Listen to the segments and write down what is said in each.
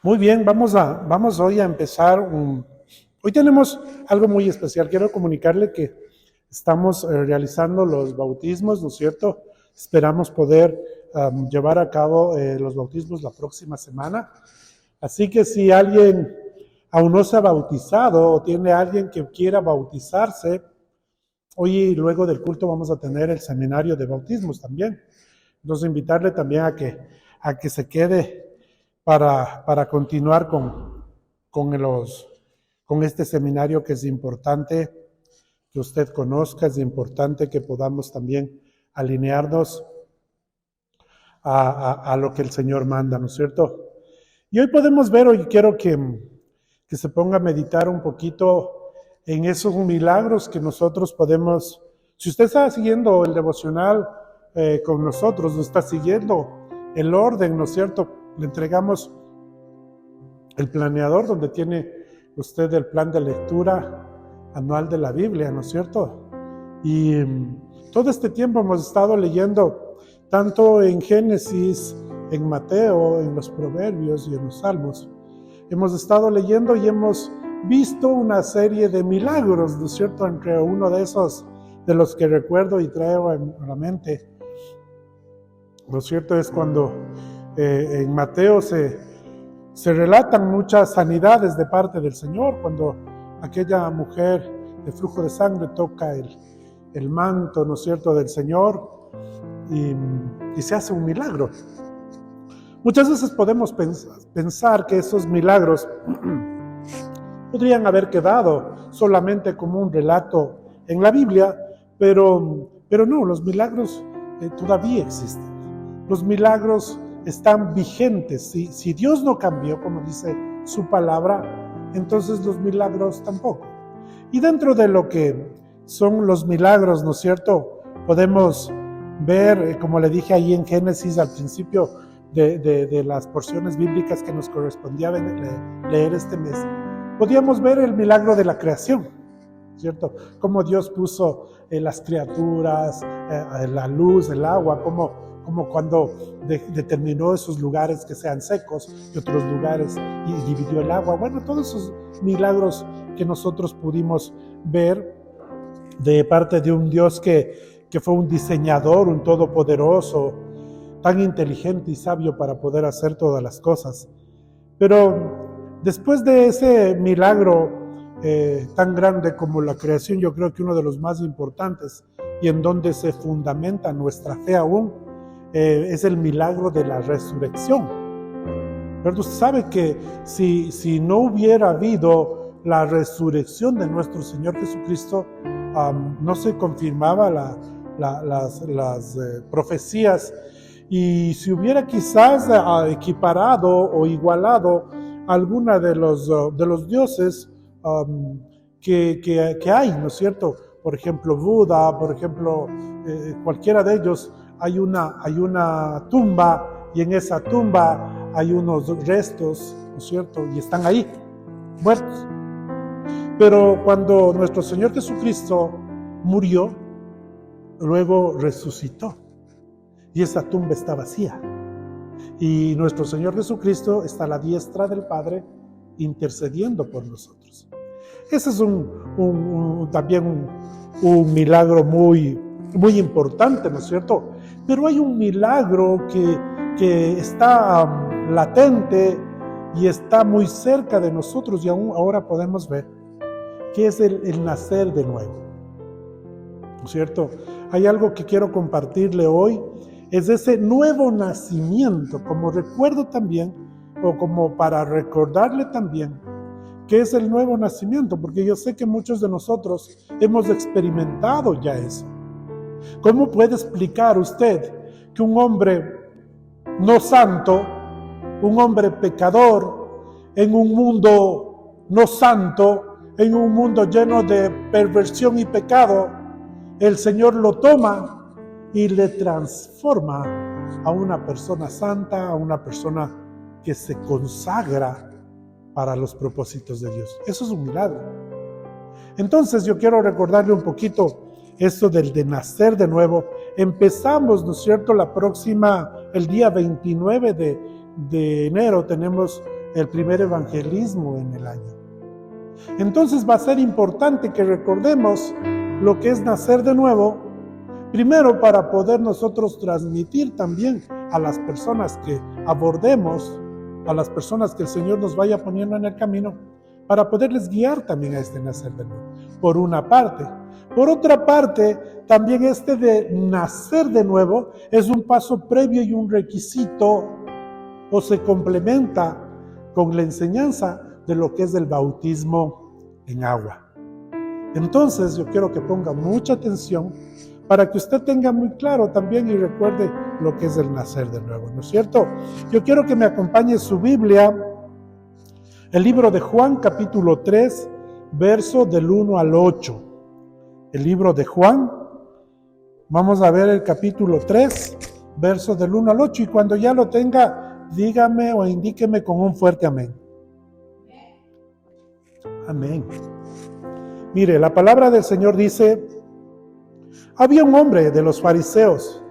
Muy bien, vamos hoy a empezar Hoy tenemos algo muy especial. Quiero comunicarle que estamos realizando los bautismos, ¿no es cierto? Esperamos poder llevar a cabo los bautismos la próxima semana. Así que si alguien aún no se ha bautizado o tiene alguien que quiera bautizarse, hoy y luego del culto vamos a tener el seminario de bautismos también. Entonces invitarle también a que se quede para continuar con este seminario, que es importante que usted conozca, es importante que podamos también alinearnos a lo que el Señor manda, ¿no es cierto? Y hoy podemos ver, hoy quiero que se ponga a meditar un poquito en esos milagros que nosotros podemos. Si usted está siguiendo el devocional con nosotros, no está siguiendo el orden, ¿no es cierto? Le entregamos el planeador donde tiene usted el plan de lectura anual de la Biblia, ¿no es cierto? Y todo este tiempo hemos estado leyendo tanto en Génesis, en Mateo, en los Proverbios y en los Salmos. Hemos estado leyendo y hemos visto una serie de milagros, ¿no es cierto? Entre uno de esos de los que recuerdo y traigo en la mente, ¿no es cierto? Es cuando en Mateo se relatan muchas sanidades de parte del Señor, cuando aquella mujer de flujo de sangre toca el manto, ¿no es cierto?, del Señor y se hace un milagro. Muchas veces podemos pensar que esos milagros podrían haber quedado solamente como un relato en la Biblia, pero no, los milagros todavía existen. Los milagros están vigentes. Si Dios no cambió, como dice su palabra, entonces los milagros tampoco. Y dentro de lo que son los milagros, ¿no es cierto?, podemos ver, como le dije ahí en Génesis al principio de las porciones bíblicas que nos correspondía leer este mes, podíamos ver el milagro de la creación, ¿cierto? Cómo Dios puso las criaturas, la luz, el agua, como cuando determinó esos lugares que sean secos y otros lugares y dividió el agua. Bueno, todos esos milagros que nosotros pudimos ver de parte de un Dios que fue un diseñador, un todopoderoso, tan inteligente y sabio para poder hacer todas las cosas. Pero después de ese milagro tan grande como la creación, yo creo que uno de los más importantes y en donde se fundamenta nuestra fe aún, es el milagro de la resurrección. Pero usted sabe que si no hubiera habido la resurrección de nuestro Señor Jesucristo, no se confirmaba las profecías, y si hubiera quizás equiparado o igualado alguna de los dioses que hay, ¿no es cierto? Por ejemplo, Buda, por ejemplo, cualquiera de ellos. Hay una tumba y en esa tumba hay unos restos, ¿no es cierto? Y están ahí, muertos. Pero cuando nuestro Señor Jesucristo murió, luego resucitó y esa tumba está vacía. Y nuestro Señor Jesucristo está a la diestra del Padre intercediendo por nosotros. Ese es también un milagro muy, muy importante, ¿no es cierto? Pero hay un milagro que está latente y está muy cerca de nosotros y aún ahora podemos ver, que es el nacer de nuevo, ¿no es cierto? Hay algo que quiero compartirle hoy, es ese nuevo nacimiento, como recuerdo también, o como para recordarle también, que es el nuevo nacimiento, porque yo sé que muchos de nosotros hemos experimentado ya eso. ¿Cómo puede explicar usted que un hombre no santo, un hombre pecador, en un mundo no santo, en un mundo lleno de perversión y pecado, el Señor lo toma y le transforma a una persona santa, a una persona que se consagra para los propósitos de Dios? Eso es un milagro. Entonces yo quiero recordarle un poquito esto del de nacer de nuevo. Empezamos, ¿no es cierto?, el día 29 de enero tenemos el primer evangelismo en el año. Entonces va a ser importante que recordemos lo que es nacer de nuevo, primero para poder nosotros transmitir también a las personas que abordemos, a las personas que el Señor nos vaya poniendo en el camino, para poderles guiar también a este nacer de nuevo, por una parte. Por otra parte, también este de nacer de nuevo es un paso previo y un requisito, o se complementa con la enseñanza de lo que es el bautismo en agua. Entonces yo quiero que ponga mucha atención para que usted tenga muy claro también y recuerde lo que es el nacer de nuevo, ¿no es cierto? Yo quiero que me acompañe su Biblia, el libro de Juan capítulo 3, verso del 1 al 8. El libro de Juan, vamos a ver el capítulo 3, verso del 1 al 8, y cuando ya lo tenga, dígame o indíqueme con un fuerte amén. Amén. Mire, la palabra del Señor dice: había un hombre de los fariseos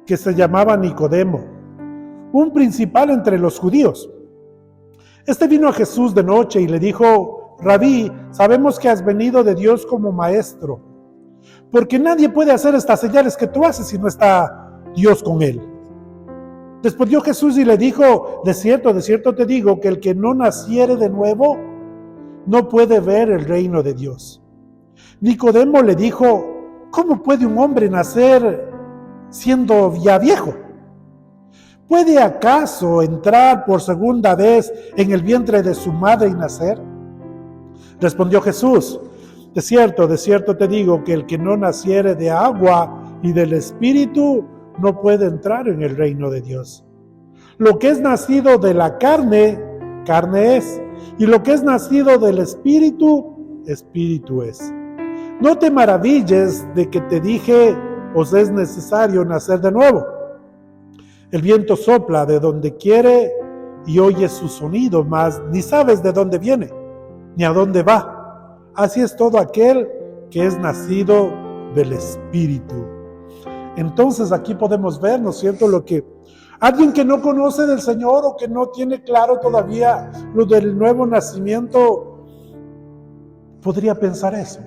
que se llamaba Nicodemo, un principal entre los judíos. Este vino a Jesús de noche y le dijo: Rabí, sabemos que has venido de Dios como maestro, porque nadie puede hacer estas señales que tú haces si no está Dios con él. Respondió Jesús y le dijo: de cierto te digo que el que no naciere de nuevo no puede ver el reino de Dios. Nicodemo le dijo: ¿cómo puede un hombre nacer siendo ya viejo? ¿Puede acaso entrar por segunda vez en el vientre de su madre y nacer? Respondió Jesús: de cierto te digo que el que no naciere de agua y del Espíritu no puede entrar en el reino de Dios. Lo que es nacido de la carne, carne es, y lo que es nacido del Espíritu, Espíritu es. No te maravilles de que te dije: os es necesario nacer de nuevo. El viento sopla de donde quiere y oyes su sonido, mas ni sabes de dónde viene, ni a dónde va. Así es todo aquel que es nacido del Espíritu. Entonces aquí podemos ver, ¿no es cierto?, lo que alguien que no conoce del Señor o que no tiene claro todavía lo del nuevo nacimiento podría pensar eso.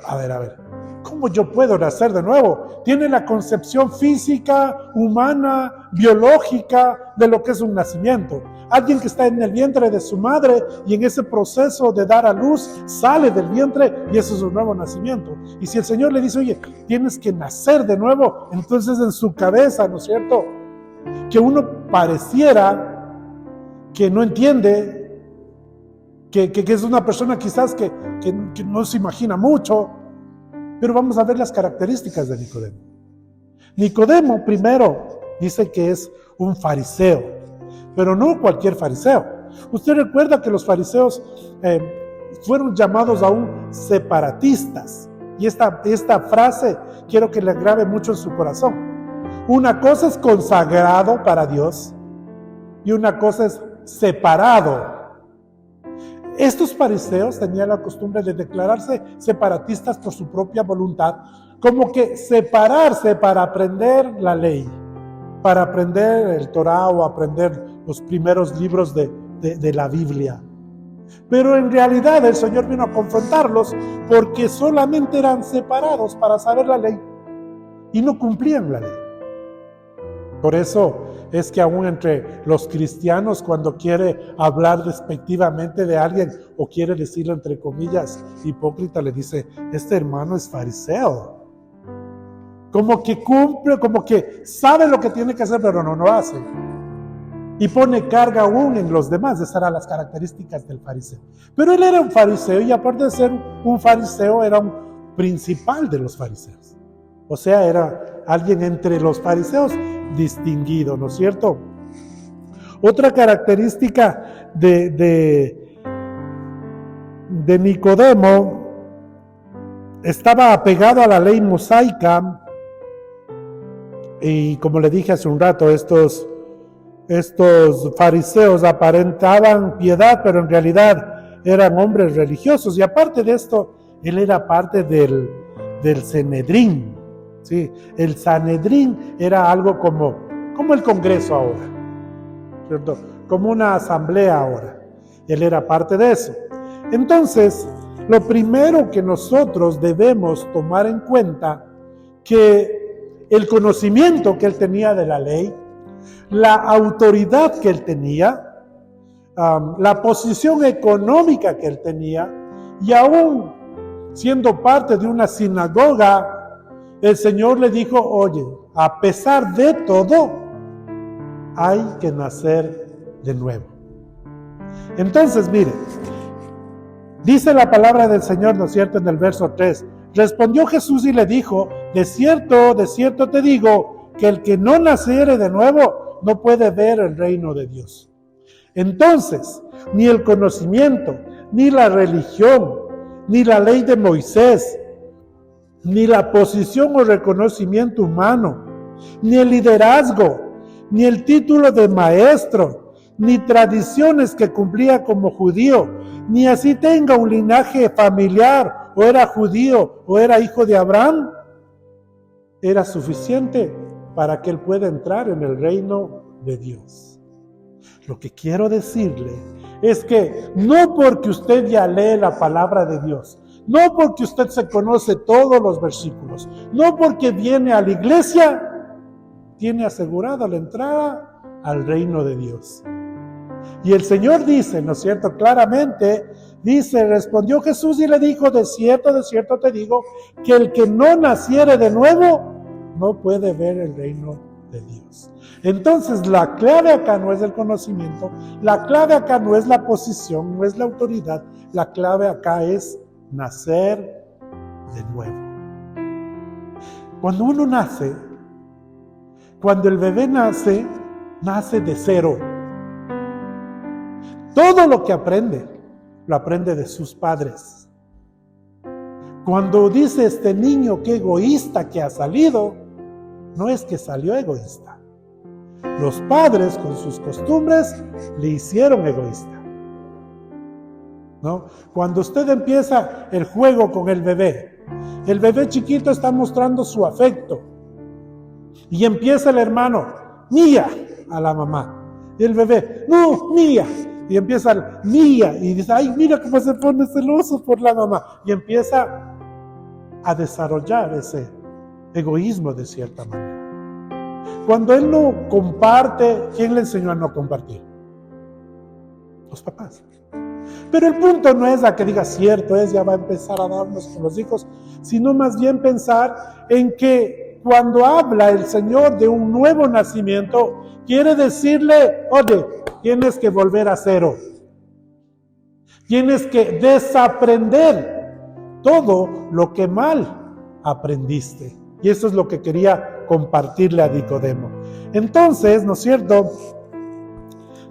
A ver, ¿cómo yo puedo nacer de nuevo? Tiene la concepción física, humana, biológica de lo que es un nacimiento. Alguien que está en el vientre de su madre y en ese proceso de dar a luz sale del vientre y eso es un nuevo nacimiento. Y si el Señor le dice: oye, tienes que nacer de nuevo, entonces en su cabeza, ¿no es cierto?, que uno pareciera que no entiende, que es una persona quizás que no se imagina mucho, pero vamos a ver las características de Nicodemo. Nicodemo primero dice que es un fariseo, pero no cualquier fariseo. Usted recuerda que los fariseos fueron llamados aún separatistas, y esta frase quiero que le grabe mucho en su corazón. Una cosa es consagrado para Dios y una cosa es separado. Estos fariseos tenían la costumbre de declararse separatistas por su propia voluntad, como que separarse para aprender la ley, para aprender el Torá o aprender los primeros libros de la Biblia. Pero en realidad el Señor vino a confrontarlos porque solamente eran separados para saber la ley y no cumplían la ley. Por eso es que aún entre los cristianos, cuando quiere hablar despectivamente de alguien o quiere decirlo entre comillas hipócrita, le dice: este hermano es fariseo. Como que cumple, como que sabe lo que tiene que hacer, pero no lo hace. Y pone carga aún en los demás. Esas eran las características del fariseo. Pero él era un fariseo y aparte de ser un fariseo, era un principal de los fariseos. O sea, era alguien entre los fariseos distinguido, ¿no es cierto? Otra característica de Nicodemo: estaba apegado a la ley mosaica y, como le dije hace un rato, estos fariseos aparentaban piedad, pero en realidad eran hombres religiosos. Y aparte de esto, él era parte del Sanedrín. Sí, el Sanedrín era algo como el Congreso ahora, ¿cierto? como una asamblea ahora. Él era parte de eso. Entonces, lo primero que nosotros debemos tomar en cuenta, que el conocimiento que él tenía de la ley, la autoridad que él tenía, la posición económica que él tenía, y aún siendo parte de una sinagoga, el Señor le dijo, oye, a pesar de todo, hay que nacer de nuevo. Entonces, mire, dice la palabra del Señor, ¿no es cierto?, en el verso 3. Respondió Jesús y le dijo, de cierto te digo, que el que no naciere de nuevo no puede ver el reino de Dios. Entonces, ni el conocimiento, ni la religión, ni la ley de Moisés, ni la posición o reconocimiento humano, ni el liderazgo, ni el título de maestro, ni tradiciones que cumplía como judío, ni así tenga un linaje familiar, o era judío, o era hijo de Abraham, era suficiente para que él pueda entrar en el reino de Dios. Lo que quiero decirle es que no porque usted ya lee la palabra de Dios, no porque usted se conoce todos los versículos, no porque viene a la iglesia, tiene asegurada la entrada al reino de Dios. Y el Señor dice, ¿no es cierto?, claramente, dice, respondió Jesús y le dijo, de cierto te digo, que el que no naciere de nuevo, no puede ver el reino de Dios. Entonces, la clave acá no es el conocimiento, la clave acá no es la posición, no es la autoridad, la clave acá es nacer de nuevo. Cuando uno nace, cuando el bebé nace, nace de cero. Todo lo que aprende, lo aprende de sus padres. Cuando dice este niño que egoísta que ha salido, no es que salió egoísta. Los padres con sus costumbres le hicieron egoísta, ¿no? Cuando usted empieza el juego con el bebé chiquito está mostrando su afecto y empieza el hermano, mía, a la mamá, y el bebé, no, mía, y empieza el mía, y dice, ay, mira cómo se pone celoso por la mamá, y empieza a desarrollar ese egoísmo de cierta manera. Cuando él no comparte, ¿quién le enseñó a no compartir? Los papás. Pero el punto no es a que diga cierto, ya va a empezar a darnos con los hijos, sino más bien pensar en que cuando habla el Señor de un nuevo nacimiento, quiere decirle, oye, tienes que volver a cero. Tienes que desaprender todo lo que mal aprendiste. Y eso es lo que quería compartirle a Nicodemo. Entonces, ¿no es cierto?,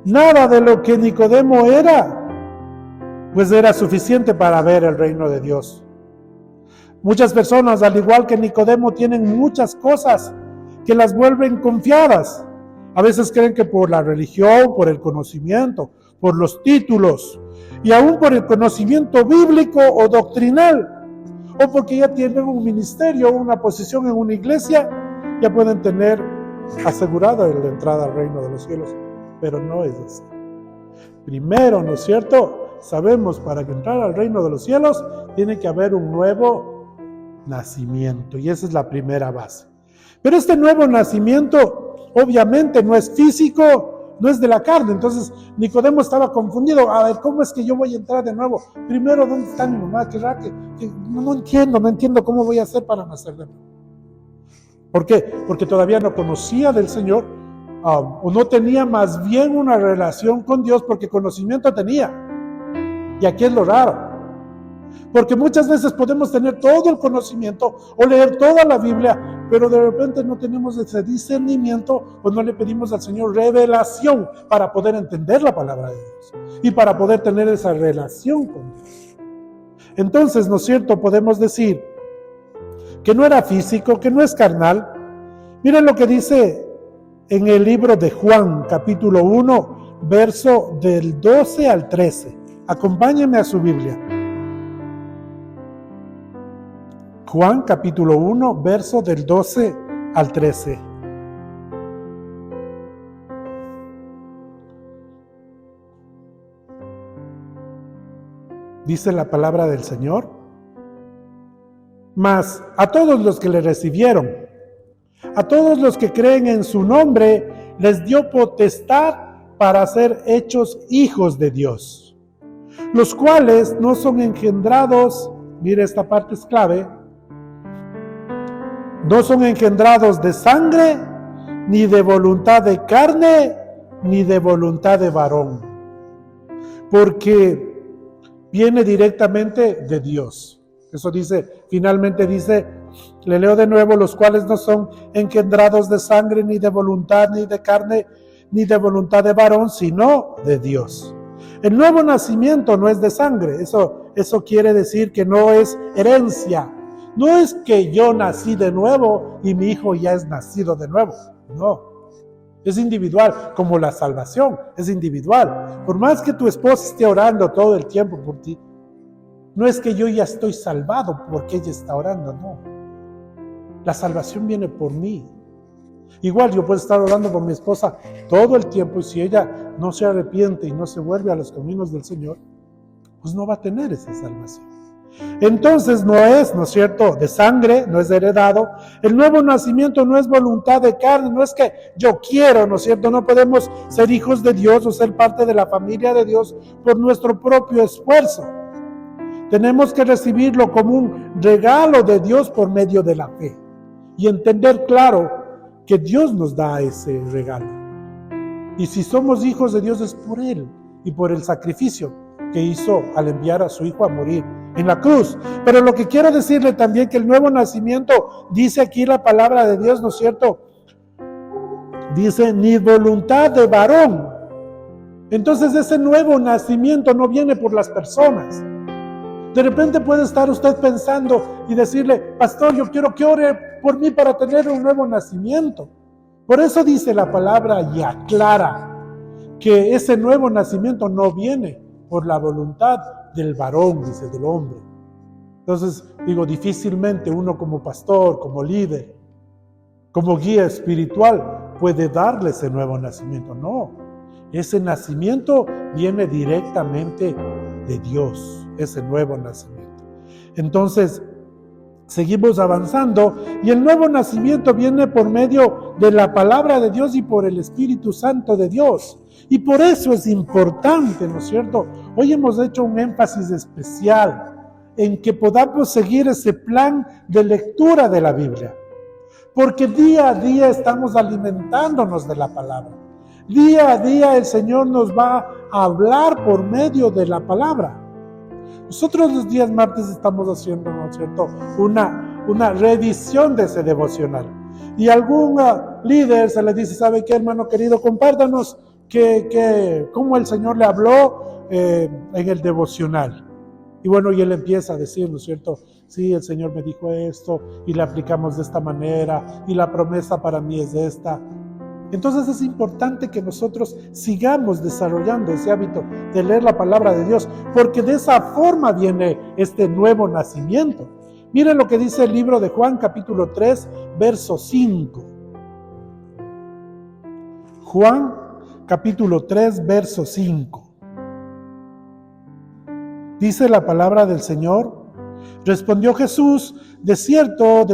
nada de lo que Nicodemo era, pues era suficiente para ver el reino de Dios. Muchas personas, al igual que Nicodemo, tienen muchas cosas que las vuelven confiadas. A veces creen que por la religión, por el conocimiento, por los títulos, y aún por el conocimiento bíblico o doctrinal, o porque ya tienen un ministerio, una posición en una iglesia, ya pueden tener asegurada la entrada al reino de los cielos. Pero no es así. Primero, ¿no es cierto?, sabemos, para que entrar al reino de los cielos, tiene que haber un nuevo nacimiento, y esa es la primera base. Pero este nuevo nacimiento, obviamente, no es físico, no es de la carne. Entonces, Nicodemo estaba confundido. A ver, ¿cómo es que yo voy a entrar de nuevo? Primero, ¿dónde está mi mamá? Que no entiendo cómo voy a hacer para nacer de nuevo. ¿Por qué? Porque todavía no conocía del Señor, o no tenía más bien una relación con Dios, porque conocimiento tenía. Y aquí es lo raro. Porque muchas veces podemos tener todo el conocimiento o leer toda la Biblia, pero de repente no tenemos ese discernimiento o no le pedimos al Señor revelación para poder entender la palabra de Dios y para poder tener esa relación con Dios. Entonces, ¿no es cierto?, podemos decir que no era físico, que no es carnal. Miren lo que dice en el libro de Juan, capítulo 1, verso del 12 al 13. Acompáñenme a su Biblia. Juan capítulo 1, verso del 12 al 13. dice la palabra del Señor. Mas a todos los que le recibieron, a todos los que creen en su nombre, les dio potestad para ser hechos hijos de Dios, los cuales no son engendrados, mire, esta parte es clave, no son engendrados de sangre, ni de voluntad de carne, ni de voluntad de varón, porque viene directamente de Dios. Eso dice, finalmente dice, le leo de nuevo, los cuales no son engendrados de sangre, ni de voluntad, ni de carne, ni de voluntad de varón, sino de Dios. El nuevo nacimiento no es de sangre, eso quiere decir que no es herencia. No es que yo nací de nuevo y mi hijo ya es nacido de nuevo, no. Es individual, como la salvación, es individual. Por más que tu esposa esté orando todo el tiempo por ti, no es que yo ya estoy salvado porque ella está orando, no. La salvación viene por mí. Igual yo puedo estar orando por mi esposa todo el tiempo y si ella no se arrepiente y no se vuelve a los caminos del Señor, pues no va a tener esa salvación. Entonces no es cierto, de sangre, no es heredado. El nuevo nacimiento no es voluntad de carne, no es que yo quiero, ¿no es cierto? No podemos ser hijos de Dios o ser parte de la familia de Dios por nuestro propio esfuerzo. Tenemos que recibirlo como un regalo de Dios por medio de la fe y entender claro que Dios nos da ese regalo. Y si somos hijos de Dios es por Él y por el sacrificio que hizo al enviar a su Hijo a morir en la cruz. Pero lo que quiero decirle también que el nuevo nacimiento, dice aquí la palabra de Dios, ¿no es cierto? Dice, ni voluntad de varón. Entonces ese nuevo nacimiento no viene por las personas. De repente puede estar usted pensando y decirle, pastor, yo quiero que ore por mí para tener un nuevo nacimiento. Por eso dice la palabra y aclara que ese nuevo nacimiento no viene por la voluntad del varón, dice, del hombre. Entonces, digo, difícilmente uno como pastor, como líder, como guía espiritual puede darle ese nuevo nacimiento. No, ese nacimiento viene directamente de Dios, ese nuevo nacimiento. Entonces, seguimos avanzando y el nuevo nacimiento viene por medio de la palabra de Dios y por el Espíritu Santo de Dios. Y por eso es importante, ¿no es cierto? Hoy hemos hecho un énfasis especial en que podamos seguir ese plan de lectura de la Biblia. Porque día a día estamos alimentándonos de la palabra. Día a día el Señor nos va a hablar por medio de la palabra. Nosotros los días martes estamos haciendo, ¿no es cierto?, una revisión de ese devocional. Y algún líder se le dice, ¿sabe qué, hermano querido? Compártanos cómo el Señor le habló en el devocional. Y bueno, y él empieza a decir, ¿no es cierto? Sí, el Señor me dijo esto y le aplicamos de esta manera y la promesa para mí es esta. Entonces es importante que nosotros sigamos desarrollando ese hábito de leer la palabra de Dios, porque de esa forma viene este nuevo nacimiento. Miren lo que dice el libro de Juan, capítulo 3, verso 5. Juan, capítulo 3, verso 5. Dice la palabra del Señor, respondió Jesús, de cierto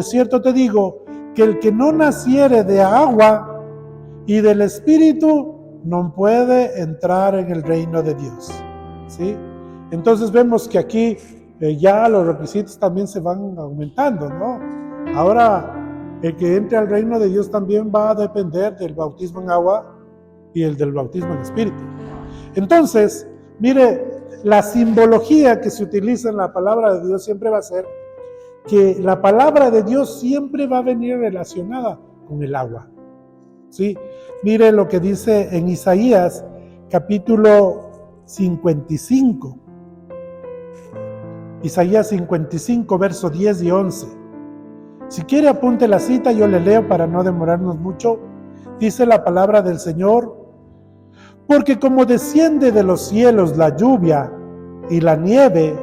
te digo, que el que no naciere de agua y del Espíritu no puede entrar en el reino de Dios. ¿Sí? Entonces vemos que aquí ya los requisitos también se van aumentando, ¿no? Ahora el que entre al reino de Dios también va a depender del bautismo en agua y el del bautismo en Espíritu. Entonces, mire, la simbología que se utiliza en la palabra de Dios siempre va a ser que la palabra de Dios siempre va a venir relacionada con el agua. ¿Sí? Mire lo que dice en Isaías capítulo 55. Isaías 55, versos 10 y 11. Si quiere apunte la cita, yo le leo para no demorarnos mucho. Dice la palabra del Señor, porque como desciende de los cielos la lluvia y la nieve,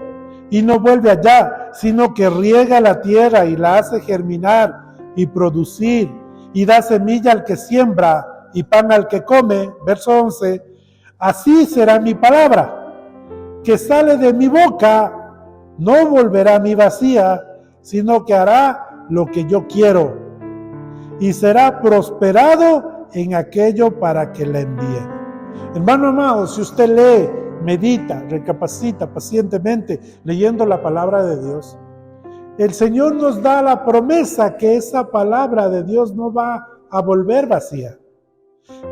y no vuelve allá, sino que riega la tierra y la hace germinar y producir, y da semilla al que siembra y pan al que come, verso 11, así será mi palabra que sale de mi boca no volverá a mí vacía, sino que hará lo que yo quiero y será prosperado en aquello para que la envíe. Hermano amado, si usted lee, medita, recapacita pacientemente leyendo la palabra de Dios, el Señor nos da la promesa que esa palabra de Dios no va a volver vacía.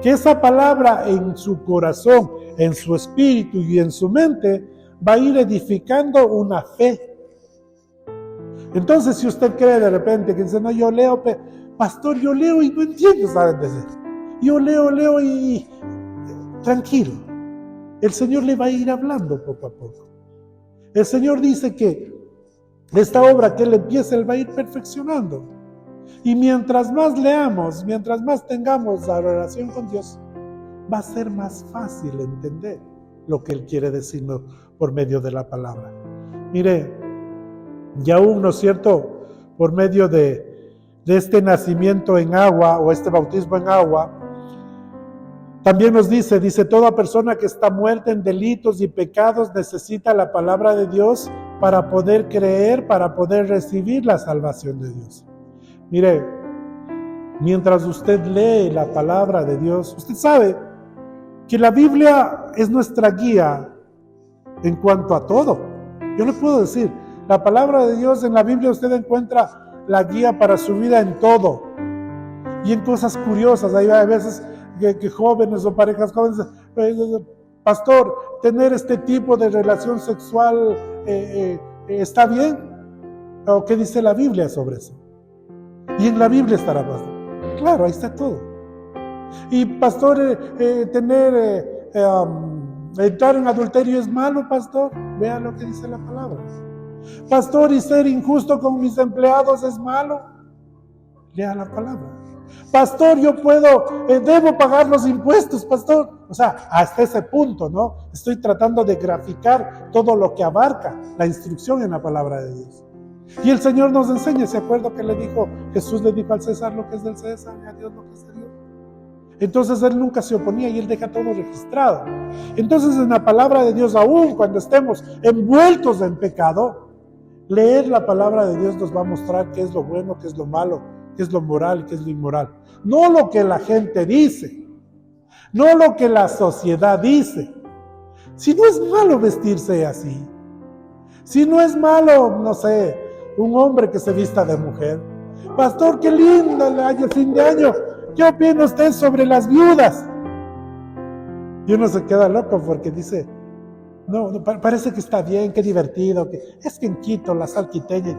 Que esa palabra en su corazón, en su espíritu y en su mente va a ir edificando una fe. Entonces, si usted cree de repente que dice, no, yo leo, pastor, yo leo y no entiendo, ¿saben decir? Yo leo y tranquilo. El Señor le va a ir hablando poco a poco. El Señor dice que esta obra que Él empieza, Él va a ir perfeccionando. Y mientras más leamos, mientras más tengamos la relación con Dios, va a ser más fácil entender lo que Él quiere decirnos por medio de la palabra. Mire, y aún, ¿no es cierto?, por medio de este nacimiento en agua o este bautismo en agua, también nos dice, toda persona que está muerta en delitos y pecados necesita la palabra de Dios para poder creer, para poder recibir la salvación de Dios. Mire, mientras usted lee la palabra de Dios, usted sabe que la Biblia es nuestra guía en cuanto a todo. Yo le puedo decir, la palabra de Dios en la Biblia usted encuentra la guía para su vida en todo. Y en cosas curiosas, hay veces que jóvenes o parejas jóvenes, pastor, tener este tipo de relación sexual ¿está bien? ¿O qué dice la Biblia sobre eso? Y en la Biblia estará, pastor. Claro, ahí está todo. Y pastor, entrar en adulterio es malo, pastor. Vea lo que dice la palabra. Pastor, y ser injusto con mis empleados es malo. Lea la palabra. Pastor, debo pagar los impuestos, pastor. O sea, hasta ese punto, ¿no? Estoy tratando de graficar todo lo que abarca la instrucción en la palabra de Dios. Y el Señor nos enseña, ¿se acuerda que Jesús le dijo al César lo que es del César y a Dios lo que es de Dios? Entonces Él nunca se oponía y Él deja todo registrado. Entonces en la palabra de Dios, aún cuando estemos envueltos en pecado, leer la palabra de Dios nos va a mostrar qué es lo bueno, qué es lo malo, qué es lo moral, qué es lo inmoral. No lo que la gente dice, no lo que la sociedad dice. Si no es malo vestirse así, si no es malo, no sé, un hombre que se vista de mujer. Pastor, qué lindo el fin de año. ¿Qué opina usted sobre las viudas? Y uno se queda loco porque dice, no, parece que está bien, qué divertido, es que en Quito, la sal quiteña.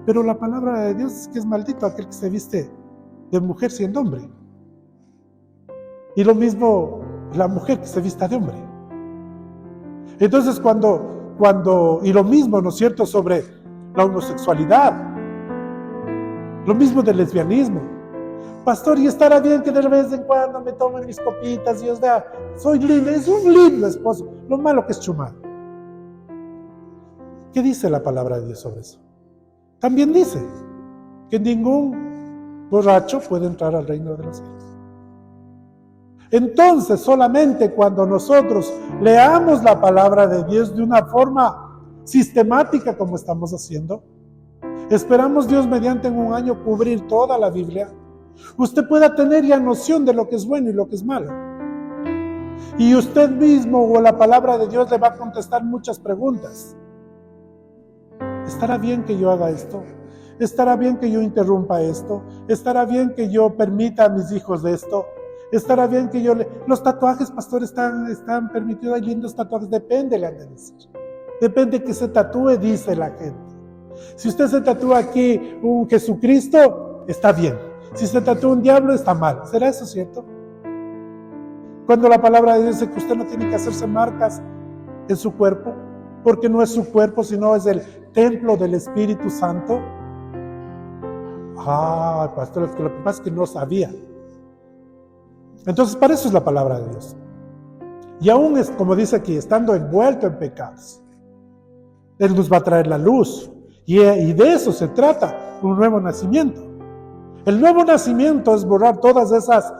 Pero la palabra de Dios es que es maldito aquel que se viste de mujer siendo hombre. Y lo mismo la mujer que se vista de hombre. Entonces y lo mismo, ¿no es cierto?, sobre la homosexualidad. Lo mismo del lesbianismo. Pastor, y estará bien que de vez en cuando me tomen mis copitas y soy lindo, es un lindo esposo. Lo malo que es chumar. ¿Qué dice la palabra de Dios sobre eso? También dice que ningún borracho puede entrar al reino de los cielos. Entonces, solamente cuando nosotros leamos la palabra de Dios de una forma sistemática como estamos haciendo, esperamos Dios mediante en un año cubrir toda la Biblia, usted pueda tener ya noción de lo que es bueno y lo que es malo. Y usted mismo o la palabra de Dios le va a contestar muchas preguntas. ¿Estará bien que yo haga esto? ¿Estará bien que yo interrumpa esto? ¿Estará bien que yo permita a mis hijos de esto? ¿Estará bien que los tatuajes, pastor, están permitidos? Hay lindos tatuajes, depende, le han de decir. Depende que se tatúe, dice la gente. Si usted se tatúa aquí un Jesucristo, está bien. Si se tatúa un diablo, está mal. ¿Será eso cierto? Cuando la palabra de Dios dice que usted no tiene que hacerse marcas en su cuerpo, porque no es su cuerpo, sino es el templo del Espíritu Santo. Pastor, lo que pasa es que no sabía. Entonces, para eso es la palabra de Dios. Y aún es, como dice aquí, estando envuelto en pecados, Él nos va a traer la luz. Y de eso se trata, un nuevo nacimiento. El nuevo nacimiento es borrar todas esas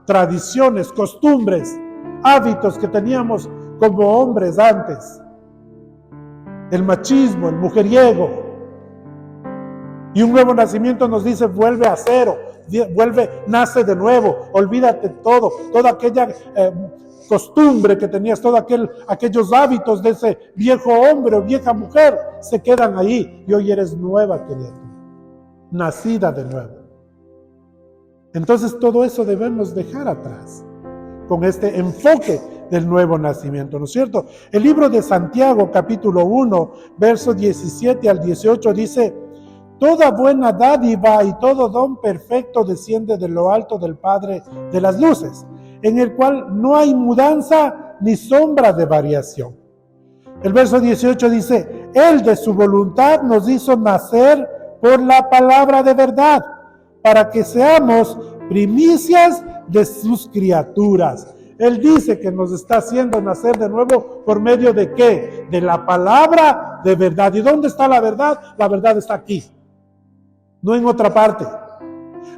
tradiciones, costumbres, hábitos que teníamos como hombres antes. el machismo, el mujeriego. Y un nuevo nacimiento nos dice, vuelve a cero, nace de nuevo, olvídate todo, toda aquella costumbre que tenías, todos aquellos hábitos de ese viejo hombre o vieja mujer, se quedan ahí y hoy eres nueva criatura, nacida de nuevo. Entonces todo eso debemos dejar atrás con este enfoque del nuevo nacimiento, ¿no es cierto? El libro de Santiago, capítulo 1, versos 17 al 18 dice: toda buena dádiva y todo don perfecto desciende de lo alto del Padre de las luces, en el cual no hay mudanza ni sombra de variación. El verso 18 dice: Él de su voluntad nos hizo nacer por la palabra de verdad, para que seamos primicias de sus criaturas. Él dice que nos está haciendo nacer de nuevo por medio de ¿qué? De la palabra de verdad. ¿Y dónde está la verdad? La verdad está aquí, no en otra parte.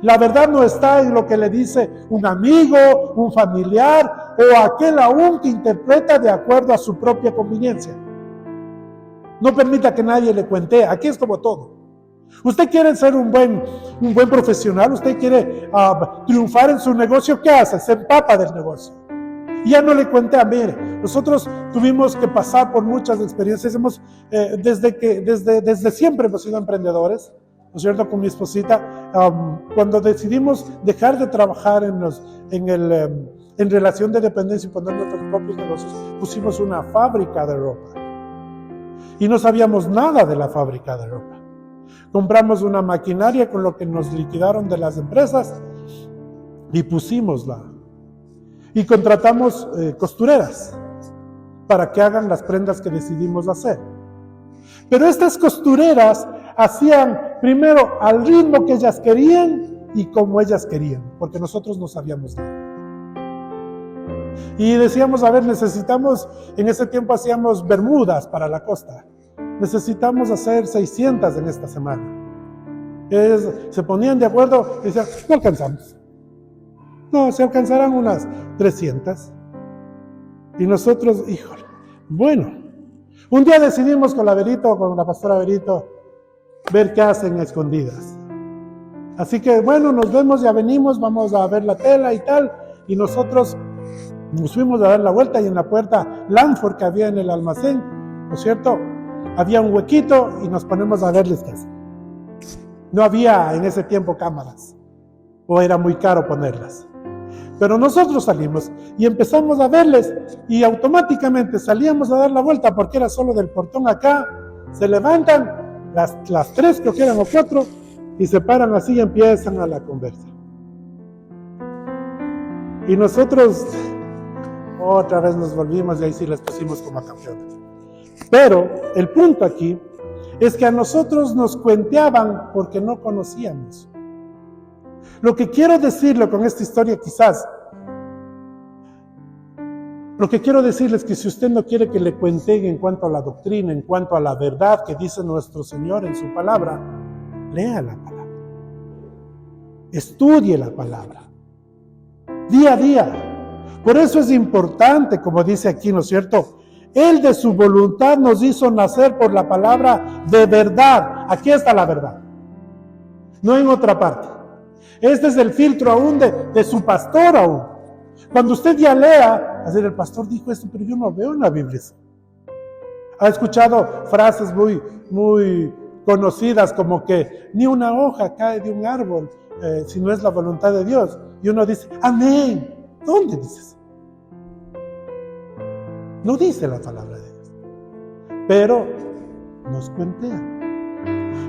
La verdad no está en lo que le dice un amigo, un familiar o aquel aún que interpreta de acuerdo a su propia conveniencia. No permita que nadie le cuente. Aquí es como todo. Usted quiere ser un buen profesional, usted quiere triunfar en su negocio, ¿qué hace? Se empapa del negocio. Y ya no le cuente a mí. Nosotros tuvimos que pasar por muchas experiencias. Desde siempre hemos sido emprendedores, ¿no es cierto? Con mi esposita, cuando decidimos dejar de trabajar en relación de dependencia y poner nuestros propios negocios, pusimos una fábrica de ropa. Y no sabíamos nada de la fábrica de ropa. Compramos una maquinaria con lo que nos liquidaron de las empresas y pusimosla. Y contratamos costureras para que hagan las prendas que decidimos hacer. Pero estas costureras hacían primero al ritmo que ellas querían y como ellas querían, porque nosotros no sabíamos nada. Y decíamos, a ver, necesitamos, en ese tiempo hacíamos bermudas para la costa, necesitamos hacer 600 en esta semana. Se ponían de acuerdo y decían, no alcanzamos. No, se alcanzarán unas 300. Y nosotros, híjole, bueno, un día decidimos con la pastora Verito, ver qué hacen escondidas. Así que bueno, nos vemos, ya venimos, vamos a ver la tela y tal. Y nosotros nos fuimos a dar la vuelta y en la puerta Lanford que había en el almacén, ¿no es cierto? Había un huequito y nos ponemos a verles qué hacen. No había en ese tiempo cámaras, o era muy caro ponerlas. Pero nosotros salimos y empezamos a verles y automáticamente salíamos a dar la vuelta porque era solo del portón acá. Se levantan las 3, creo que eran, o 4, y se paran así y empiezan a la conversa. Y nosotros otra vez nos volvimos y ahí sí les pusimos como a campeones. Pero el punto aquí es que a nosotros nos cuenteaban porque no conocíamos. Lo que quiero decirle con esta historia quizás, lo que quiero decirles es que si usted no quiere que le cuenten en cuanto a la doctrina, en cuanto a la verdad que dice nuestro Señor en su palabra, lea la palabra. Estudie la palabra. Día a día. Por eso es importante, como dice aquí, ¿no es cierto? Él de su voluntad nos hizo nacer por la palabra de verdad. Aquí está la verdad. No en otra parte. Este es el filtro aún de su pastor aún. Cuando usted ya lea, así el pastor dijo esto, pero yo no veo en la Biblia eso. Ha escuchado frases muy conocidas como que ni una hoja cae de un árbol si no es la voluntad de Dios. Y uno dice, amén. ¿Dónde dices? No dice la palabra de Dios, pero nos cuentea.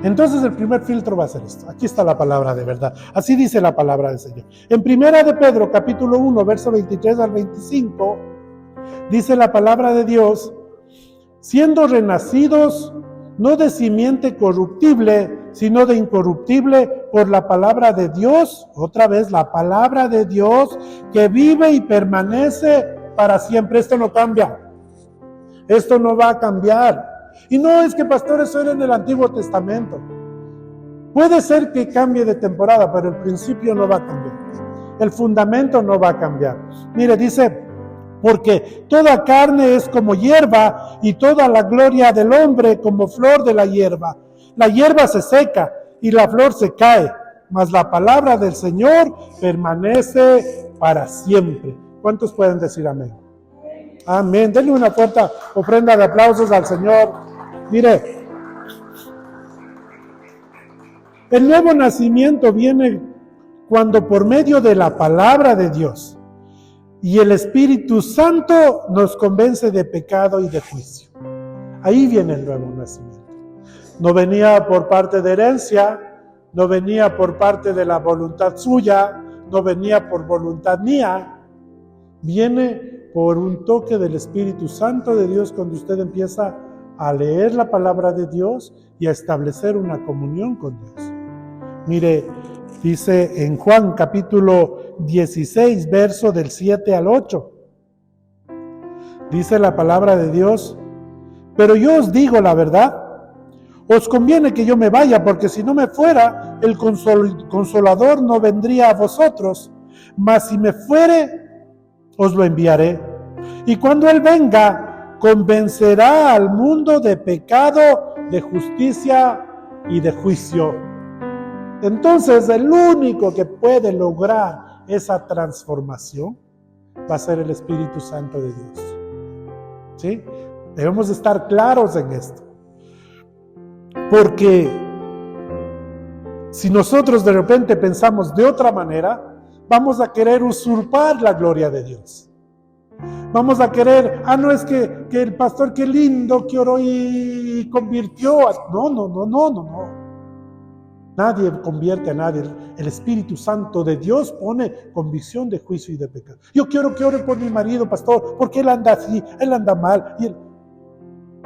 Entonces el primer filtro va a ser esto. Aquí está la palabra de verdad. Así dice la palabra del Señor. En Primera de Pedro, capítulo 1, verso 23 al 25, dice la palabra de Dios, siendo renacidos no de simiente corruptible, sino de incorruptible por la palabra de Dios, otra vez la palabra de Dios que vive y permanece para siempre. Esto no cambia, esto no va a cambiar. Y no es que pastor, eso era en el Antiguo Testamento. Puede ser que cambie de temporada, pero el principio no va a cambiar. El fundamento no va a cambiar. Mire, dice porque toda carne es como hierba y toda la gloria del hombre como flor de la hierba. La hierba se seca y la flor se cae, mas la palabra del Señor permanece para siempre. ¿Cuántos pueden decir amén? Amén. Denle una fuerte ofrenda de aplausos al Señor. Mire, el nuevo nacimiento viene cuando por medio de la palabra de Dios y el Espíritu Santo nos convence de pecado y de juicio. Ahí viene el nuevo nacimiento. No venía por parte de herencia, no venía por parte de la voluntad suya, no venía por voluntad mía. Viene por un toque del Espíritu Santo de Dios cuando usted empieza a leer la palabra de Dios y a establecer una comunión con Dios. Mire, dice en Juan capítulo 16, verso del 7 al 8. Dice la palabra de Dios: pero yo os digo la verdad, os conviene que yo me vaya, porque si no me fuera, el Consolador no vendría a vosotros, mas si me fuere, os lo enviaré. Y cuando Él venga, convencerá al mundo de pecado, de justicia y de juicio. Entonces, el único que puede lograr esa transformación va a ser el Espíritu Santo de Dios. ¿Sí? Debemos estar claros en esto. Porque si nosotros de repente pensamos de otra manera, vamos a querer usurpar la gloria de Dios. Vamos a querer, no es que el pastor, qué lindo que oró y convirtió. No. Nadie convierte a nadie. El Espíritu Santo de Dios pone convicción de juicio y de pecado. Yo quiero que ore por mi marido, pastor, porque él anda así, él anda mal.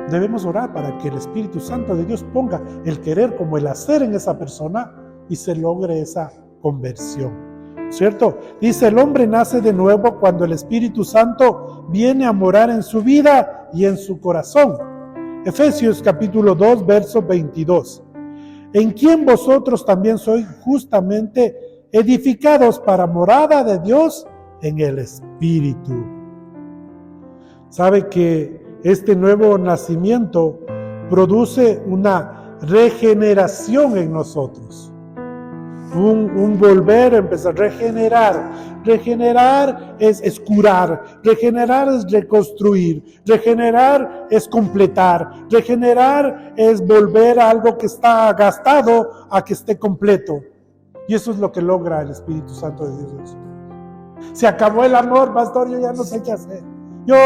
Debemos orar para que el Espíritu Santo de Dios ponga el querer como el hacer en esa persona y se logre esa conversión. ¿Cierto? Dice, el hombre nace de nuevo cuando el Espíritu Santo viene a morar en su vida y en su corazón. Efesios capítulo 2, verso 22. En quien vosotros también sois justamente edificados para morada de Dios en el Espíritu. ¿Sabe que este nuevo nacimiento produce una regeneración en nosotros? Un volver a empezar a regenerar. Regenerar es curar, regenerar es reconstruir, regenerar es completar, regenerar es volver a algo que está gastado a que esté completo. Y eso es lo que logra el Espíritu Santo de Dios. Se acabó el amor, pastor, yo ya no sé qué hacer. Yo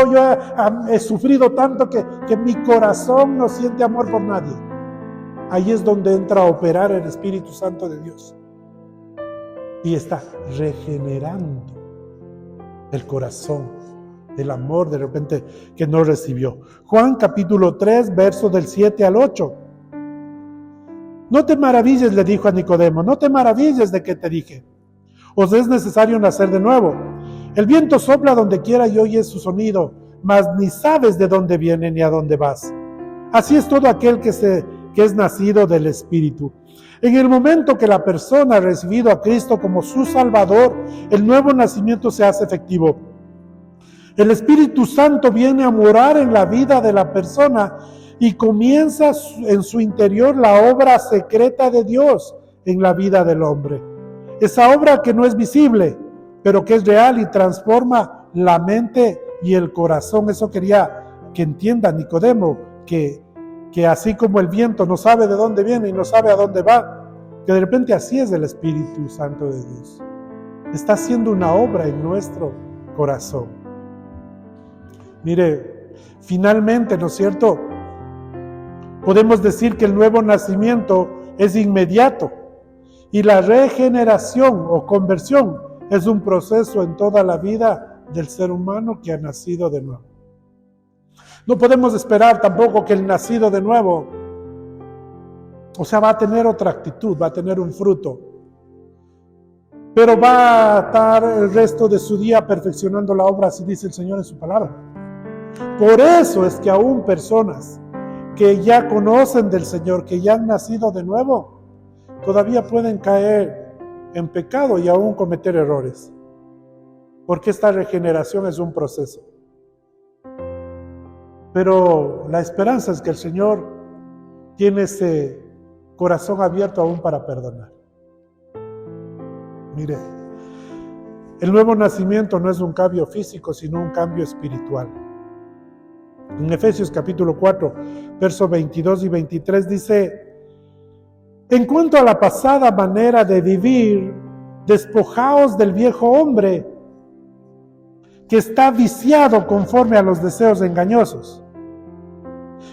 he sufrido tanto que mi corazón no siente amor por nadie. Ahí es donde entra a operar el Espíritu Santo de Dios. Y está regenerando el corazón, el amor de repente que no recibió. Juan capítulo 3, versos del 7 al 8. No te maravilles, le dijo a Nicodemo, no te maravilles de que te dije. Os es necesario nacer de nuevo. El viento sopla donde quiera y oyes su sonido, mas ni sabes de dónde viene ni a dónde vas. Así es todo aquel que es nacido del Espíritu. En el momento que la persona ha recibido a Cristo como su Salvador, el nuevo nacimiento se hace efectivo. El Espíritu Santo viene a morar en la vida de la persona y comienza en su interior la obra secreta de Dios en la vida del hombre. Esa obra que no es visible, pero que es real y transforma la mente y el corazón. Eso quería que entienda Nicodemo, que así como el viento no sabe de dónde viene y no sabe a dónde va, que de repente así es el Espíritu Santo de Dios. Está haciendo una obra en nuestro corazón. Mire, finalmente, ¿no es cierto? Podemos decir que el nuevo nacimiento es inmediato y la regeneración o conversión es un proceso en toda la vida del ser humano que ha nacido de nuevo. No podemos esperar tampoco que el nacido de nuevo, va a tener otra actitud, va a tener un fruto, pero va a estar el resto de su día perfeccionando la obra, así dice el Señor en su palabra. Por eso es que aún personas que ya conocen del Señor, que ya han nacido de nuevo, todavía pueden caer en pecado y aún cometer errores, porque esta regeneración es un proceso. Pero la esperanza es que el Señor tiene ese corazón abierto aún para perdonar. Mire, el nuevo nacimiento no es un cambio físico, sino un cambio espiritual. En Efesios capítulo 4, versos 22 y 23 dice: en cuanto a la pasada manera de vivir, despojaos del viejo hombre que está viciado conforme a los deseos engañosos,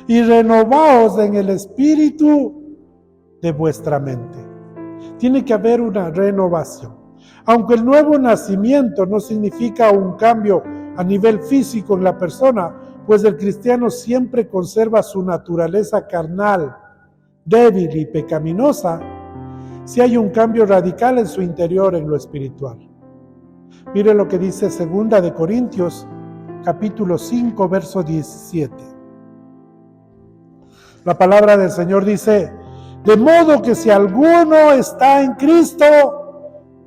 y renovaos en el espíritu de vuestra mente. Tiene que haber una renovación. Aunque el nuevo nacimiento no significa un cambio a nivel físico en la persona, pues el cristiano siempre conserva su naturaleza carnal, débil y pecaminosa, si hay un cambio radical en su interior, en lo espiritual. Mire lo que dice 2 de Corintios, capítulo 5, verso 17. La palabra del Señor dice: de modo que si alguno está en Cristo,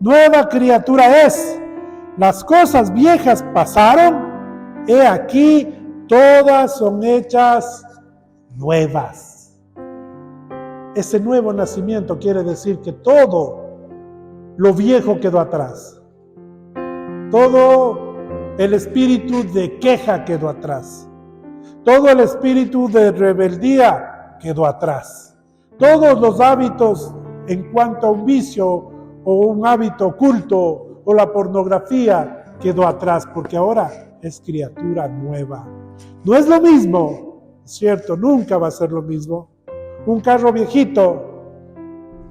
nueva criatura es. Las cosas viejas pasaron, he aquí, todas son hechas nuevas. Ese nuevo nacimiento quiere decir que todo lo viejo quedó atrás. Todo el espíritu de queja quedó atrás. Todo el espíritu de rebeldía quedó atrás. Todos los hábitos en cuanto a un vicio o un hábito oculto o la pornografía quedó atrás, porque ahora es criatura nueva. No es lo mismo, ¿cierto? Nunca va a ser lo mismo. Un carro viejito,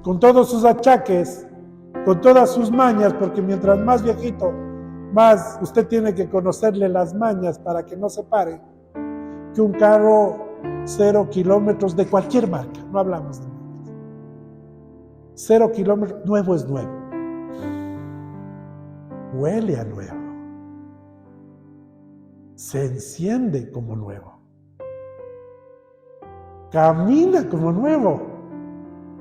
con todos sus achaques, con todas sus mañas, porque mientras más viejito, más usted tiene que conocerle las mañas para que no se pare, que un carro 0 kilómetros de cualquier marca, no hablamos de marcas. 0 kilómetros, nuevo es nuevo. Huele a nuevo. Se enciende como nuevo. Camina como nuevo.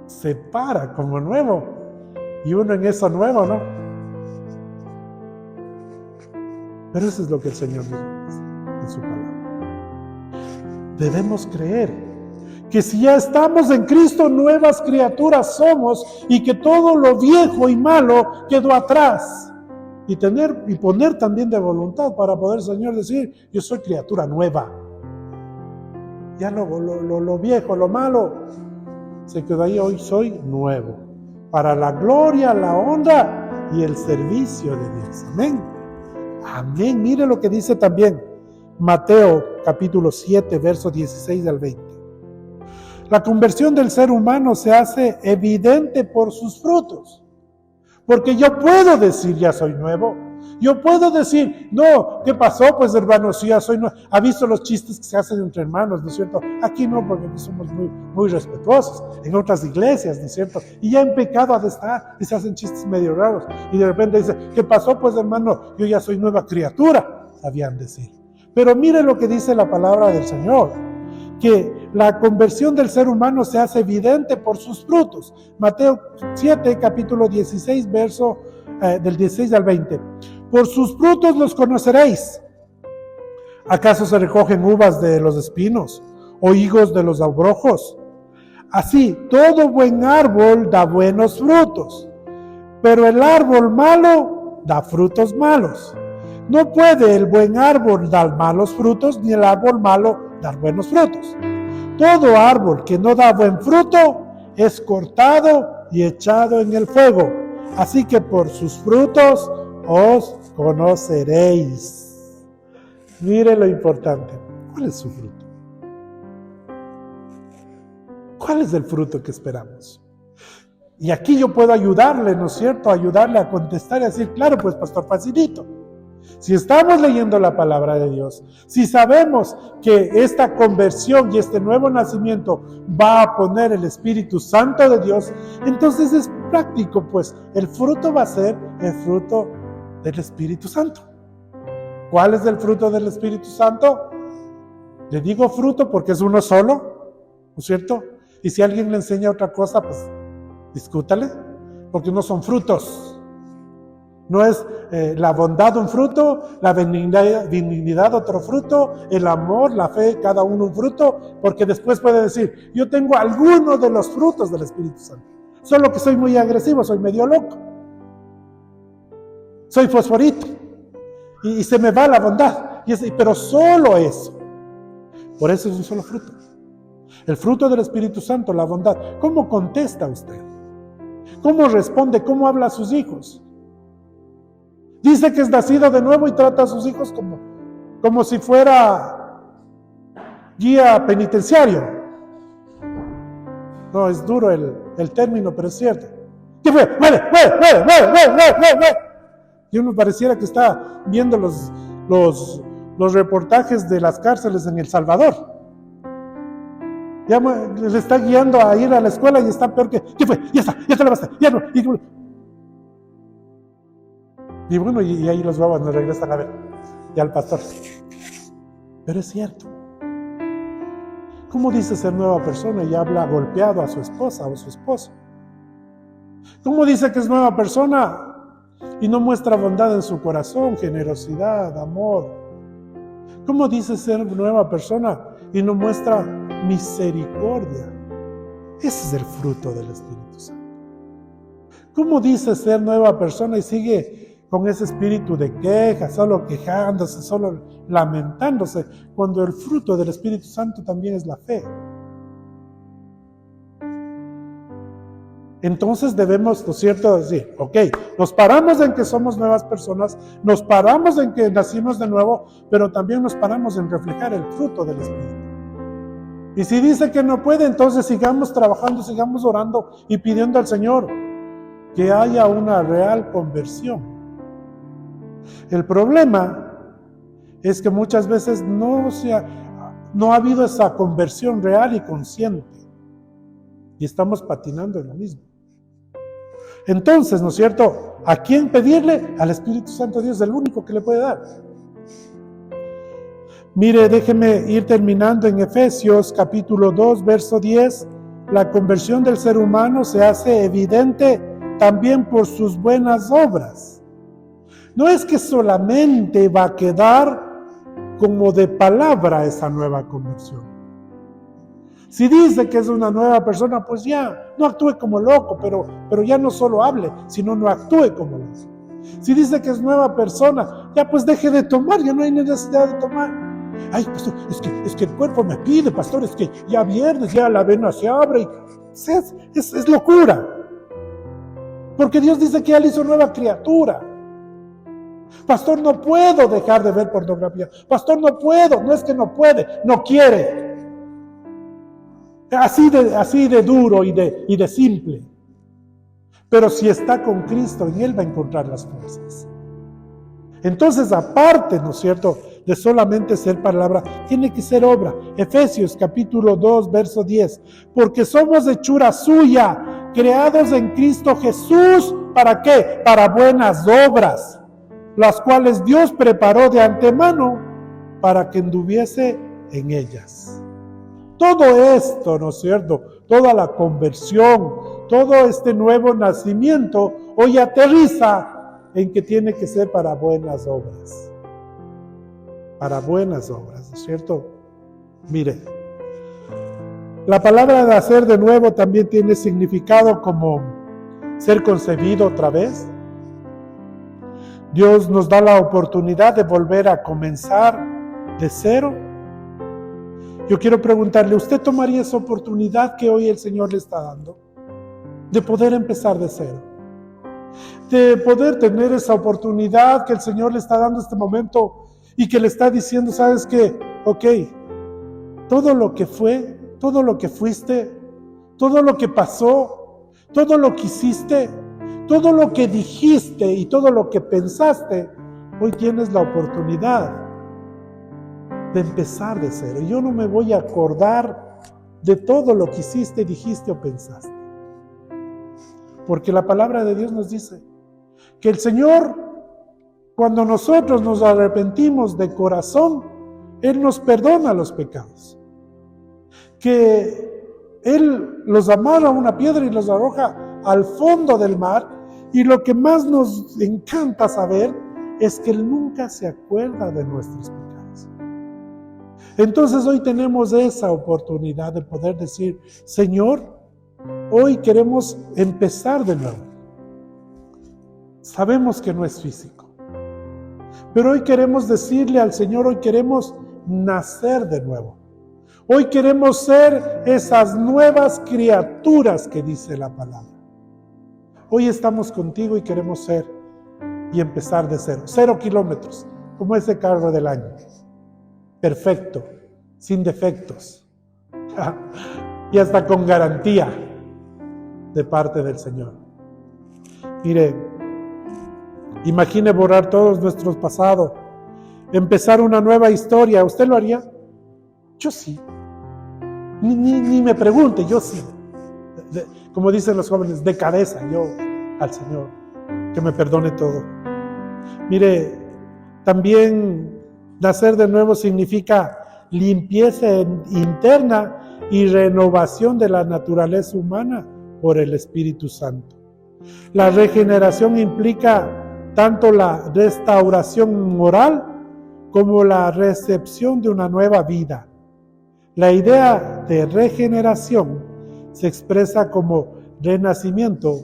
Se para como nuevo. Y uno en eso nuevo, ¿no? Pero eso es lo que el Señor nos dice en su palabra. Debemos creer que si ya estamos en Cristo, nuevas criaturas somos, y que todo lo viejo y malo quedó atrás. Y poner también de voluntad para poder el Señor decir: yo soy criatura nueva. Ya lo viejo, lo malo se quedó ahí. Hoy soy nuevo, para la gloria, la honra y el servicio de Dios. Amén. Amén. Mire lo que dice también Mateo capítulo 7, versos 16 al 20. La conversión del ser humano se hace evidente por sus frutos. Porque yo puedo decir: ya soy nuevo. Yo puedo decir: no, ¿qué pasó? Pues hermano, sí, ya soy nuevo. ¿Ha visto los chistes que se hacen entre hermanos, no es cierto? Aquí no, porque somos muy respetuosos. En otras iglesias, ¿no es cierto? Y ya en pecado ha de estar, y se hacen chistes medio raros. Y de repente dice: ¿qué pasó? Pues hermano, yo ya soy nueva criatura, sabían decir. Pero mire lo que dice la palabra del Señor, que la conversión del ser humano se hace evidente por sus frutos. Mateo 7, capítulo 16, verso del 16 al 20. Por sus frutos los conoceréis. ¿Acaso se recogen uvas de los espinos o higos de los abrojos? Así, todo buen árbol da buenos frutos, pero el árbol malo da frutos malos. No puede el buen árbol dar malos frutos, ni el árbol malo dar buenos frutos. Todo árbol que no da buen fruto es cortado y echado en el fuego. Así que por sus frutos os conoceréis. Mire lo importante. ¿Cuál es su fruto? ¿Cuál es el fruto que esperamos? Y aquí yo puedo ayudarle, ¿no es cierto? Ayudarle a contestar y decir: claro, pues pastor, facilito. Si estamos leyendo la palabra de Dios, si sabemos que esta conversión y este nuevo nacimiento va a poner el Espíritu Santo de Dios, entonces es práctico, pues el fruto va a ser el fruto del Espíritu Santo. ¿Cuál es el fruto del Espíritu Santo? Le digo fruto porque es uno solo, ¿no es cierto? Y si alguien le enseña otra cosa, pues discútale, porque no son frutos. No es la bondad un fruto, la benignidad otro fruto, el amor, la fe, cada uno un fruto, porque después puede decir, yo tengo alguno de los frutos del Espíritu Santo. Solo que soy muy agresivo, soy medio loco. Soy fosforito. Y se me va la bondad. Pero solo eso. Por eso es un solo fruto. El fruto del Espíritu Santo, la bondad. ¿Cómo contesta usted? ¿Cómo responde? ¿Cómo habla a sus hijos? Dice que es nacido de nuevo y trata a sus hijos como si fuera guía penitenciario. No, es duro el término, pero es cierto. ¿Qué fue? ¡Muere! Y uno pareciera que está viendo los reportajes de las cárceles en El Salvador. Ya le está guiando a ir a la escuela y está peor que... ¿Qué fue? Ya está la basta. Ya no. Y bueno, y ahí los babas nos regresan a ver, y al pastor. Pero es cierto. ¿Cómo dice ser nueva persona y habla golpeado a su esposa o a su esposo? ¿Cómo dice que es nueva persona y no muestra bondad en su corazón, generosidad, amor? ¿Cómo dice ser nueva persona y no muestra misericordia? Ese es el fruto del Espíritu Santo. ¿Cómo dice ser nueva persona y sigue con ese espíritu de queja, solo quejándose, solo lamentándose, cuando el fruto del Espíritu Santo también es la fe? Entonces debemos, ¿no es cierto?, decir, ok, nos paramos en que somos nuevas personas, nos paramos en que nacimos de nuevo, pero también nos paramos en reflejar el fruto del Espíritu. Y si dice que no puede, entonces sigamos trabajando, sigamos orando y pidiendo al Señor que haya una real conversión. El problema es que muchas veces no ha habido esa conversión real y consciente. Y estamos patinando en lo mismo. Entonces, ¿no es cierto? ¿A quién pedirle? Al Espíritu Santo de Dios, el único que le puede dar. Mire, déjeme ir terminando en Efesios capítulo 2, verso 10. La conversión del ser humano se hace evidente también por sus buenas obras. No es que solamente va a quedar como de palabra esa nueva conversión. Si dice que es una nueva persona, pues ya, no actúe como loco, pero ya no solo hable, sino no actúe como loco. Si dice que es nueva persona, ya pues deje de tomar, ya no hay necesidad de tomar. Ay, pastor, es que el cuerpo me pide, pastor, es que ya viernes, ya la vena se abre. Es locura. Porque Dios dice que Él hizo nueva criatura. Pastor, no puedo dejar de ver pornografía. Pastor, no puedo, no es que no puede, no quiere. Así de duro y de simple. Pero si está con Cristo, en Él va a encontrar las fuerzas. Entonces, aparte, ¿no es cierto?, de solamente ser palabra, tiene que ser obra. Efesios capítulo 2, verso 10. Porque somos hechura suya, creados en Cristo Jesús, ¿para qué? Para buenas obras, las cuales Dios preparó de antemano para que anduviese en ellas. Todo esto, ¿no es cierto?, toda la conversión, todo este nuevo nacimiento, hoy aterriza en que tiene que ser para buenas obras. Para buenas obras, ¿no es cierto? Mire, la palabra nacer de nuevo también tiene significado como ser concebido otra vez. Dios nos da la oportunidad de volver a comenzar de cero. Yo quiero preguntarle, ¿usted tomaría esa oportunidad que hoy el Señor le está dando? De poder empezar de cero. De poder tener esa oportunidad que el Señor le está dando en este momento y que le está diciendo, ¿sabes qué? Ok, todo lo que fue, todo lo que fuiste, todo lo que pasó, todo lo que hiciste, todo lo que dijiste y todo lo que pensaste, hoy tienes la oportunidad de empezar de cero. Yo no me voy a acordar de todo lo que hiciste, dijiste o pensaste. Porque la palabra de Dios nos dice que el Señor, cuando nosotros nos arrepentimos de corazón, Él nos perdona los pecados. Que Él los amarra a una piedra y los arroja al fondo del mar Y lo que más nos encanta saber es que Él nunca se acuerda de nuestros pecados. Entonces hoy tenemos esa oportunidad de poder decir, Señor, hoy queremos empezar de nuevo. Sabemos que no es físico, pero hoy queremos decirle al Señor, hoy queremos nacer de nuevo. Hoy queremos ser esas nuevas criaturas que dice la palabra. Hoy estamos contigo y queremos ser y empezar de cero. 0 kilómetros, como ese carro del año. Perfecto, sin defectos. Y hasta con garantía de parte del Señor. Mire, imagine borrar todos nuestros pasados, empezar una nueva historia. ¿Usted lo haría? Yo sí. Ni me pregunte, yo sí. Como dicen los jóvenes, de cabeza, yo al Señor, que me perdone todo. Mire, también nacer de nuevo significa limpieza interna y renovación de la naturaleza humana por el Espíritu Santo. La regeneración implica tanto la restauración moral como la recepción de una nueva vida. La idea de regeneración se expresa como renacimiento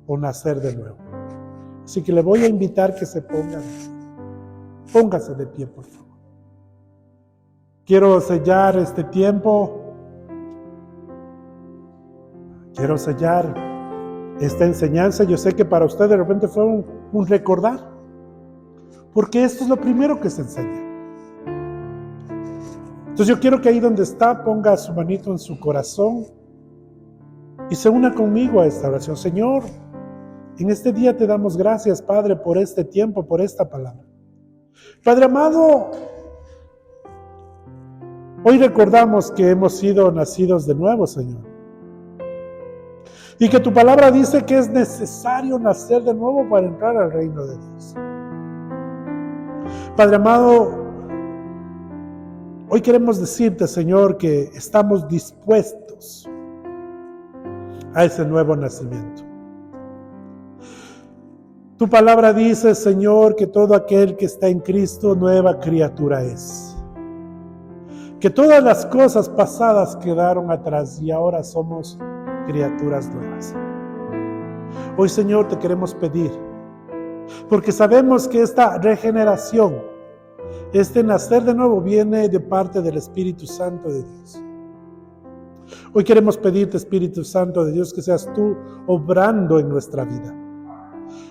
o nacer de nuevo. Así que le voy a invitar que se póngase de pie, por favor. Quiero sellar este tiempo. Quiero sellar esta enseñanza. Yo sé que para usted de repente fue un recordar, porque esto es lo primero que se enseña. Entonces yo quiero que ahí donde está ponga su manito en su corazón y se una conmigo a esta oración. Señor, en este día te damos gracias, Padre, por este tiempo, por esta palabra. Padre amado, hoy recordamos que hemos sido nacidos de nuevo, Señor. Y que tu palabra dice que es necesario nacer de nuevo para entrar al reino de Dios. Padre amado, hoy queremos decirte, Señor, que estamos dispuestos a ese nuevo nacimiento. Tu palabra dice, Señor, que todo aquel que está en Cristo, nueva criatura es. Que todas las cosas pasadas quedaron atrás y ahora somos criaturas nuevas. Hoy, Señor, te queremos pedir, porque sabemos que esta regeneración, este nacer de nuevo viene de parte del Espíritu Santo de Dios. Hoy queremos pedirte, Espíritu Santo de Dios, que seas tú obrando en nuestra vida,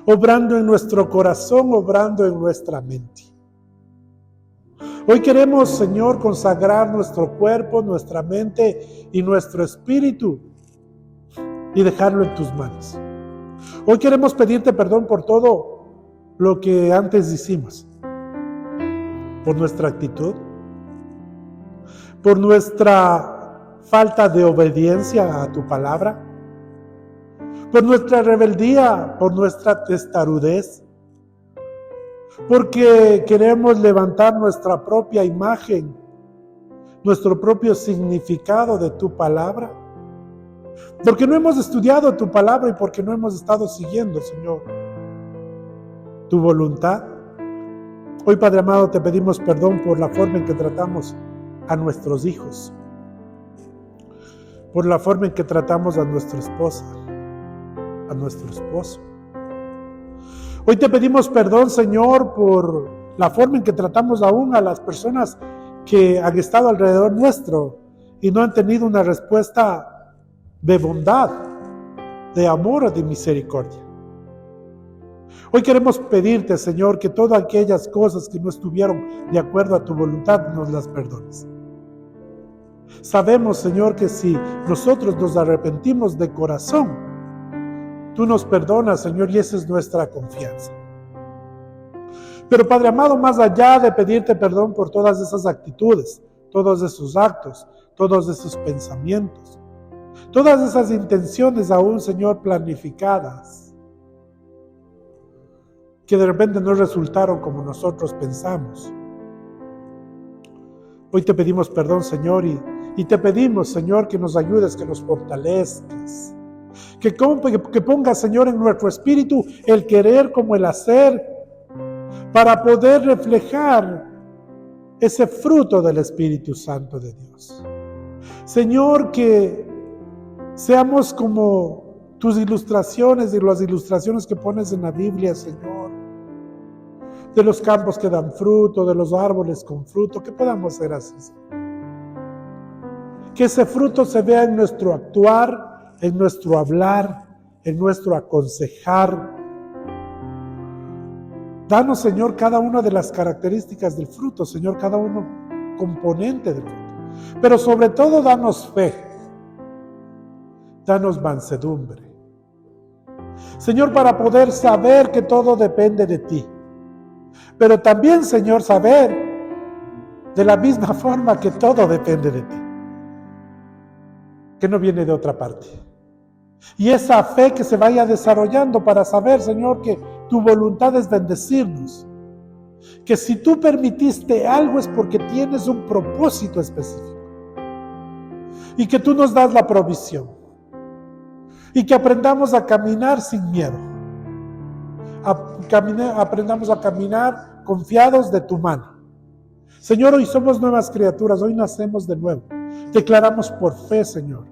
obrando en nuestro corazón, obrando en nuestra mente. Hoy queremos, Señor, consagrar nuestro cuerpo, nuestra mente y nuestro espíritu y dejarlo en tus manos. Hoy queremos pedirte perdón por todo lo que antes hicimos, por nuestra actitud, por nuestra falta de obediencia a tu palabra, por nuestra rebeldía, por nuestra testarudez, porque queremos levantar nuestra propia imagen, nuestro propio significado de tu palabra, porque no hemos estudiado tu palabra y porque no hemos estado siguiendo, Señor, tu voluntad. Hoy, Padre amado, te pedimos perdón por la forma en que tratamos a nuestros hijos, por la forma en que tratamos a nuestra esposa, a nuestro esposo. Hoy te pedimos perdón, Señor, por la forma en que tratamos aún a las personas que han estado alrededor nuestro y no han tenido una respuesta de bondad, de amor o de misericordia. Hoy queremos pedirte, Señor, que todas aquellas cosas que no estuvieron de acuerdo a tu voluntad nos las perdones. Sabemos, Señor, que si nosotros nos arrepentimos de corazón, tú nos perdonas, Señor, y esa es nuestra confianza. Pero, Padre amado, más allá de pedirte perdón por todas esas actitudes, todos esos actos, todos esos pensamientos, todas esas intenciones aún, Señor, planificadas, que de repente no resultaron como nosotros pensamos. Hoy te pedimos perdón, Señor, y te pedimos, Señor, que nos ayudes, que nos fortalezcas, Que ponga, Señor, en nuestro espíritu el querer como el hacer, para poder reflejar ese fruto del Espíritu Santo de Dios. Señor, que seamos como tus ilustraciones y las ilustraciones que pones en la Biblia, Señor, de los campos que dan fruto, de los árboles con fruto, que podamos ser así, Señor. Que ese fruto se vea en nuestro actuar, en nuestro hablar, en nuestro aconsejar. Danos, Señor, cada una de las características del fruto, Señor, cada uno componente del fruto. Pero sobre todo, danos fe, danos mansedumbre. Señor, para poder saber que todo depende de ti. Pero también, Señor, saber de la misma forma que todo depende de ti, que no viene de otra parte. Y esa fe que se vaya desarrollando para saber, Señor, que tu voluntad es bendecirnos. Que si tú permitiste algo es porque tienes un propósito específico. Y que tú nos das la provisión. Y que aprendamos a caminar sin miedo. Aprendamos a caminar confiados de tu mano. Señor, hoy somos nuevas criaturas, hoy nacemos de nuevo. Declaramos por fe, Señor.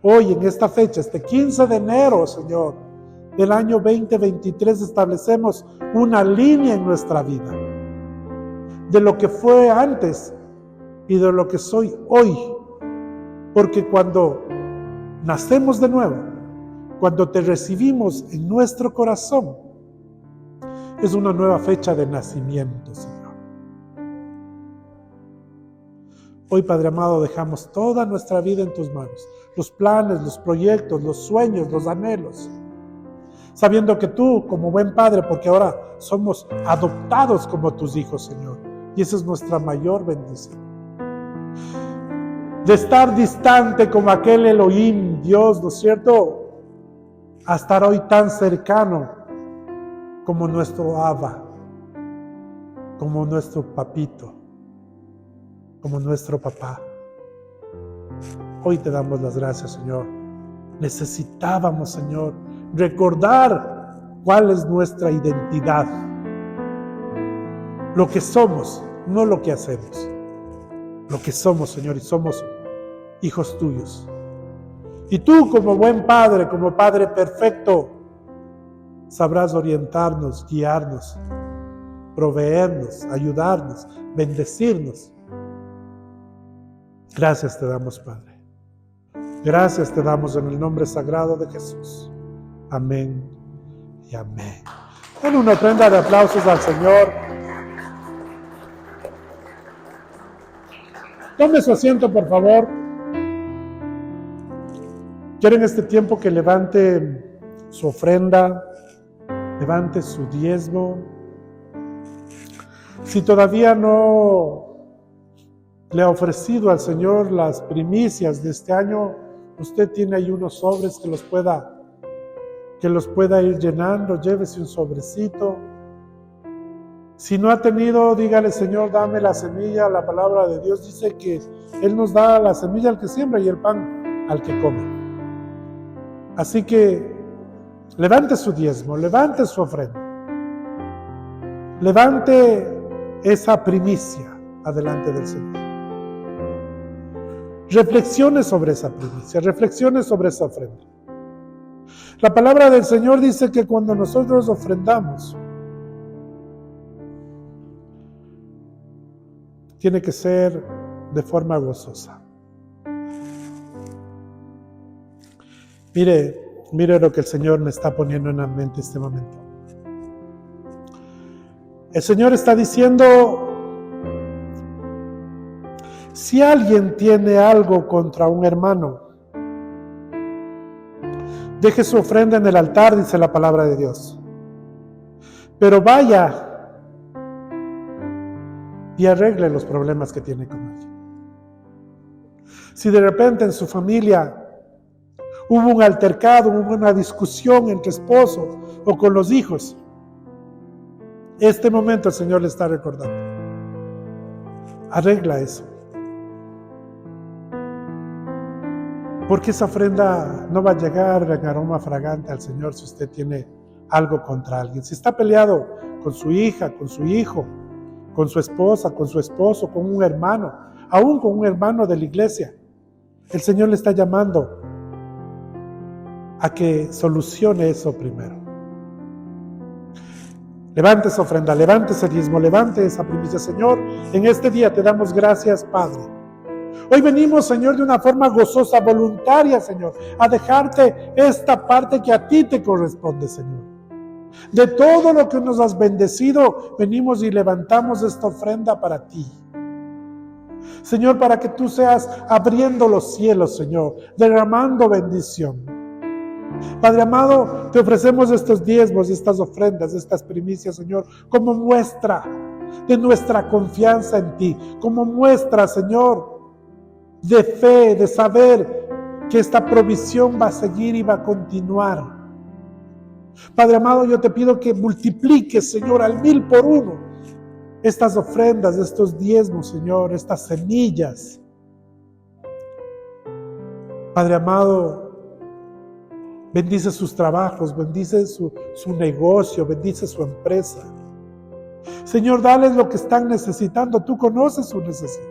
Hoy, en esta fecha, este 15 de enero, Señor, del año 2023, establecemos una línea en nuestra vida de lo que fue antes y de lo que soy hoy. Porque cuando nacemos de nuevo, cuando te recibimos en nuestro corazón, es una nueva fecha de nacimiento, Señor. Hoy, Padre amado, dejamos toda nuestra vida en tus manos. Los planes, los proyectos, los sueños, los anhelos. Sabiendo que tú, como buen Padre, porque ahora somos adoptados como tus hijos, Señor. Y esa es nuestra mayor bendición. De estar distante como aquel Elohim, Dios, ¿no es cierto? A estar hoy tan cercano como nuestro Abba, como nuestro papito, como nuestro papá. Hoy te damos las gracias, Señor. Necesitábamos, Señor, recordar cuál es nuestra identidad. Lo que somos, no lo que hacemos. Lo que somos, Señor, y somos hijos tuyos. Y tú, como buen Padre, como Padre perfecto, sabrás orientarnos, guiarnos, proveernos, ayudarnos, bendecirnos. Gracias te damos, Padre. Gracias te damos en el nombre sagrado de Jesús. Amén y amén. Den una ofrenda de aplausos al Señor. Tome su asiento, por favor. Quiero en este tiempo que levante su ofrenda, levante su diezmo. Si todavía no le ha ofrecido al Señor las primicias de este año, usted tiene ahí unos sobres que los pueda ir llenando. Llévese un sobrecito. Si no ha tenido, dígale: Señor, dame la semilla. La palabra de Dios dice que Él nos da la semilla al que siembra y el pan al que come. Así que levante su diezmo, levante su ofrenda, levante esa primicia adelante del Señor. Reflexione sobre esa primicia, reflexione sobre esa ofrenda. La palabra del Señor dice que cuando nosotros ofrendamos, tiene que ser de forma gozosa. Mire lo que el Señor me está poniendo en la mente en este momento. El Señor está diciendo: si alguien tiene algo contra un hermano, deje su ofrenda en el altar, dice la palabra de Dios. Pero vaya y arregle los problemas que tiene con él. Si de repente en su familia hubo un altercado, hubo una discusión entre esposos o con los hijos, este momento el Señor le está recordando: arregla eso. Porque esa ofrenda no va a llegar en aroma fragante al Señor si usted tiene algo contra alguien. Si está peleado con su hija, con su hijo, con su esposa, con su esposo, con un hermano, aún con un hermano de la iglesia, el Señor le está llamando a que solucione eso primero. Levante esa ofrenda, levante ese diezmo, levante esa primicia. Señor, en este día te damos gracias, Padre. Hoy venimos, Señor, de una forma gozosa, voluntaria, Señor, a dejarte esta parte que a ti te corresponde, Señor. De todo lo que nos has bendecido, venimos y levantamos esta ofrenda para ti. Señor, para que tú seas abriendo los cielos, Señor, derramando bendición. Padre amado, te ofrecemos estos diezmos, estas ofrendas, estas primicias, Señor, como muestra de nuestra confianza en ti, como muestra, Señor, de fe, de saber que esta provisión va a seguir y va a continuar. Padre amado, yo te pido que multipliques, Señor, al 1000 por 1 estas ofrendas, estos diezmos, Señor, estas semillas. Padre amado, bendice sus trabajos, bendice su negocio, bendice su empresa. Señor, dales lo que están necesitando. Tú conoces su necesidad.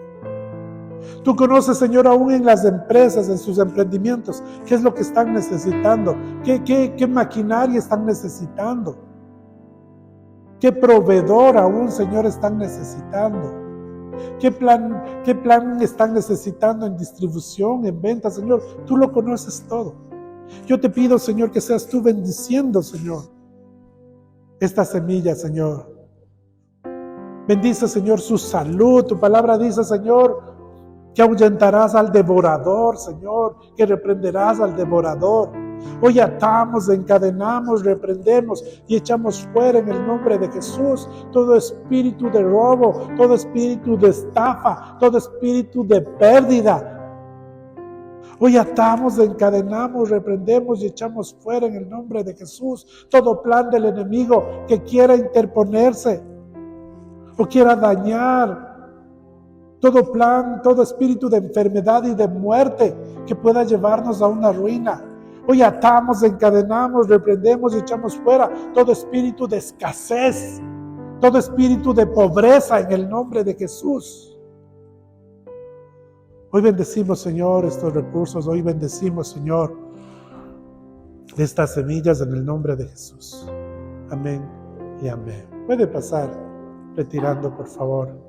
Tú conoces, Señor, aún en las empresas, en sus emprendimientos, qué es lo que están necesitando, qué maquinaria están necesitando, qué proveedor aún, Señor, están necesitando, qué plan están necesitando en distribución, en venta, Señor. Tú lo conoces todo. Yo te pido, Señor, que seas tú bendiciendo, Señor, esta semilla, Señor. Bendice, Señor, su salud. Tu palabra dice, Señor, que ahuyentarás al devorador, Señor, que reprenderás al devorador. Hoy atamos, encadenamos, reprendemos y echamos fuera en el nombre de Jesús todo espíritu de robo, todo espíritu de estafa, todo espíritu de pérdida. Hoy atamos, encadenamos, reprendemos y echamos fuera en el nombre de Jesús todo plan del enemigo que quiera interponerse o quiera dañar. Todo plan, todo espíritu de enfermedad y de muerte que pueda llevarnos a una ruina. Hoy atamos, encadenamos, reprendemos y echamos fuera todo espíritu de escasez, todo espíritu de pobreza en el nombre de Jesús. Hoy bendecimos, Señor, estos recursos. Hoy bendecimos, Señor, estas semillas en el nombre de Jesús. Amén y amén. Puede pasar retirando, por favor.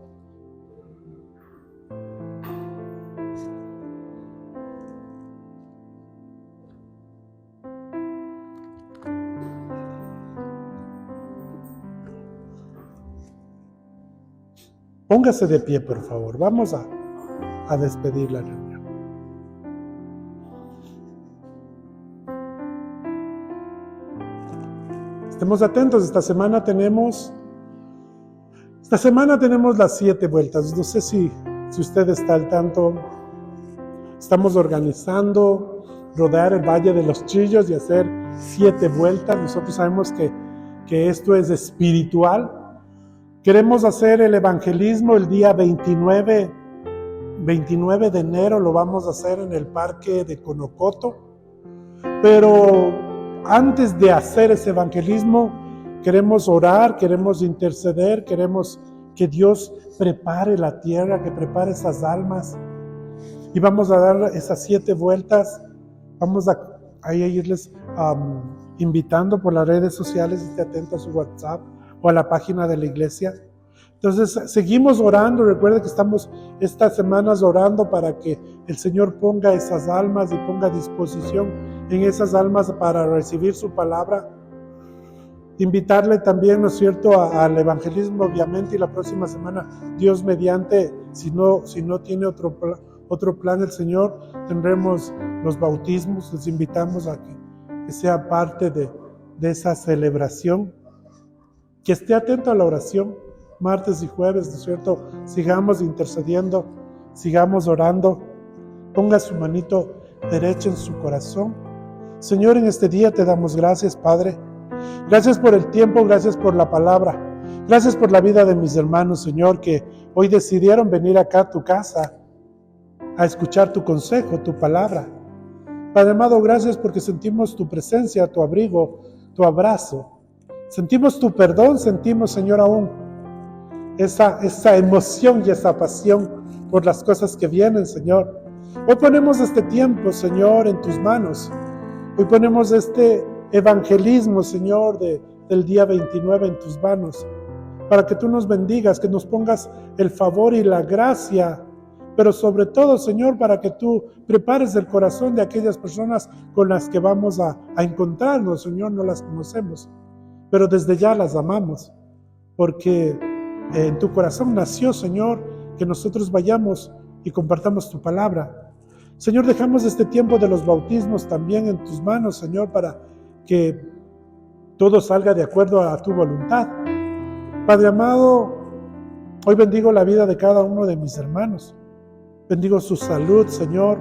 Póngase de pie, por favor. Vamos a despedir la reunión. Estemos atentos. Esta semana tenemos las 7 vueltas. No sé si usted está al tanto. Estamos organizando rodear el Valle de los Chillos y hacer 7 vueltas. Nosotros sabemos que esto es espiritual. Queremos hacer el evangelismo el día 29 de enero, lo vamos a hacer en el parque de Conocoto. Pero antes de hacer ese evangelismo, queremos orar, queremos interceder, queremos que Dios prepare la tierra, que prepare esas almas. Y vamos a dar esas 7 vueltas. Vamos a irles invitando por las redes sociales. Esté atento a su WhatsApp o a la página de la iglesia. Entonces seguimos orando. Recuerde que estamos estas semanas orando para que el Señor ponga esas almas y ponga disposición en esas almas para recibir su palabra. Invitarle también, ¿no es cierto?, al evangelismo, obviamente, y la próxima semana, Dios mediante, si no tiene otro plan el Señor, tendremos los bautismos. Les invitamos a que sea parte de esa celebración. Que esté atento a la oración, martes y jueves, ¿no es cierto? Sigamos intercediendo, sigamos orando. Ponga su manito derecha en su corazón. Señor, en este día te damos gracias, Padre. Gracias por el tiempo, gracias por la palabra. Gracias por la vida de mis hermanos, Señor, que hoy decidieron venir acá a tu casa a escuchar tu consejo, tu palabra. Padre amado, gracias porque sentimos tu presencia, tu abrigo, tu abrazo. Sentimos tu perdón, sentimos, Señor, aún esa emoción y esa pasión por las cosas que vienen, Señor. Hoy ponemos este tiempo, Señor, en tus manos. Hoy ponemos este evangelismo, Señor, del día 29 en tus manos, para que tú nos bendigas, que nos pongas el favor y la gracia, pero sobre todo, Señor, para que tú prepares el corazón de aquellas personas con las que vamos a encontrarnos. Señor, no las conocemos, pero desde ya las amamos, porque en tu corazón nació, Señor, que nosotros vayamos y compartamos tu palabra. Señor, dejamos este tiempo de los bautismos también en tus manos, Señor, para que todo salga de acuerdo a tu voluntad. Padre amado, hoy bendigo la vida de cada uno de mis hermanos. Bendigo su salud, Señor.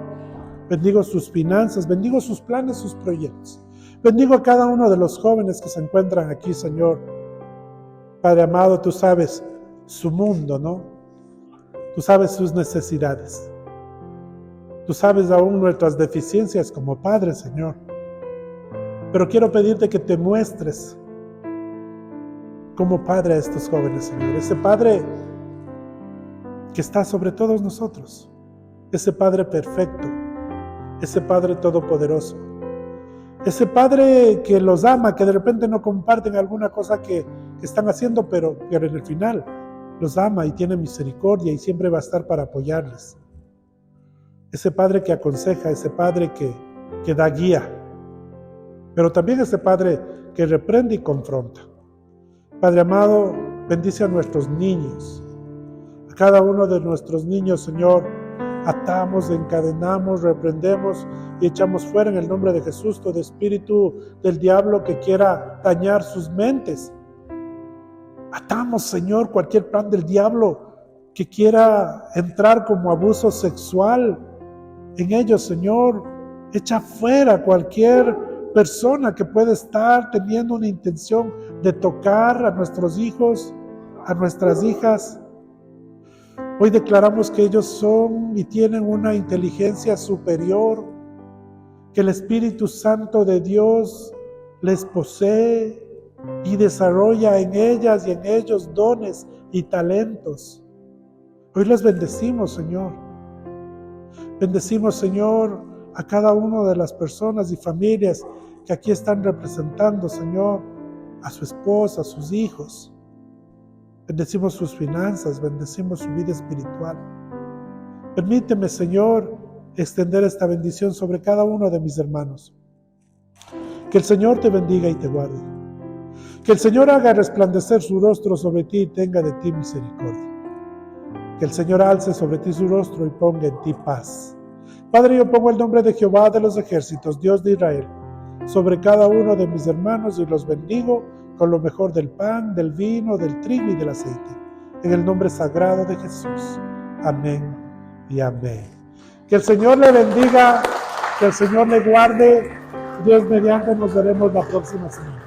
Bendigo sus finanzas, bendigo sus planes, sus proyectos. Bendigo a cada uno de los jóvenes que se encuentran aquí, Señor. Padre amado, tú sabes su mundo, ¿no? Tú sabes sus necesidades. Tú sabes aún nuestras deficiencias como Padre, Señor. Pero quiero pedirte que te muestres como Padre a estos jóvenes, Señor. Ese Padre que está sobre todos nosotros. Ese Padre perfecto. Ese Padre todopoderoso. Ese Padre que los ama, que de repente no comparten alguna cosa que están haciendo, pero en el final los ama y tiene misericordia y siempre va a estar para apoyarles. Ese Padre que aconseja, ese Padre que da guía, pero también ese Padre que reprende y confronta. Padre amado, bendice a nuestros niños, a cada uno de nuestros niños, Señor. Atamos, encadenamos, reprendemos y echamos fuera en el nombre de Jesús todo espíritu del diablo que quiera dañar sus mentes. Atamos, Señor, cualquier plan del diablo que quiera entrar como abuso sexual en ellos, Señor. Echa fuera cualquier persona que pueda estar teniendo una intención de tocar a nuestros hijos, a nuestras hijas. Hoy declaramos que ellos son y tienen una inteligencia superior, que el Espíritu Santo de Dios les posee y desarrolla en ellas y en ellos dones y talentos. Hoy les bendecimos, Señor. Bendecimos, Señor, a cada una de las personas y familias que aquí están representando, Señor, a su esposa, a sus hijos. Bendecimos sus finanzas, bendecimos su vida espiritual. Permíteme, Señor, extender esta bendición sobre cada uno de mis hermanos. Que el Señor te bendiga y te guarde. Que el Señor haga resplandecer su rostro sobre ti y tenga de ti misericordia. Que el Señor alce sobre ti su rostro y ponga en ti paz. Padre, yo pongo el nombre de Jehová de los ejércitos, Dios de Israel, sobre cada uno de mis hermanos y los bendigo con lo mejor del pan, del vino, del trigo y del aceite. En el nombre sagrado de Jesús. Amén y amén. Que el Señor le bendiga, que el Señor le guarde. Dios mediante nos veremos la próxima semana.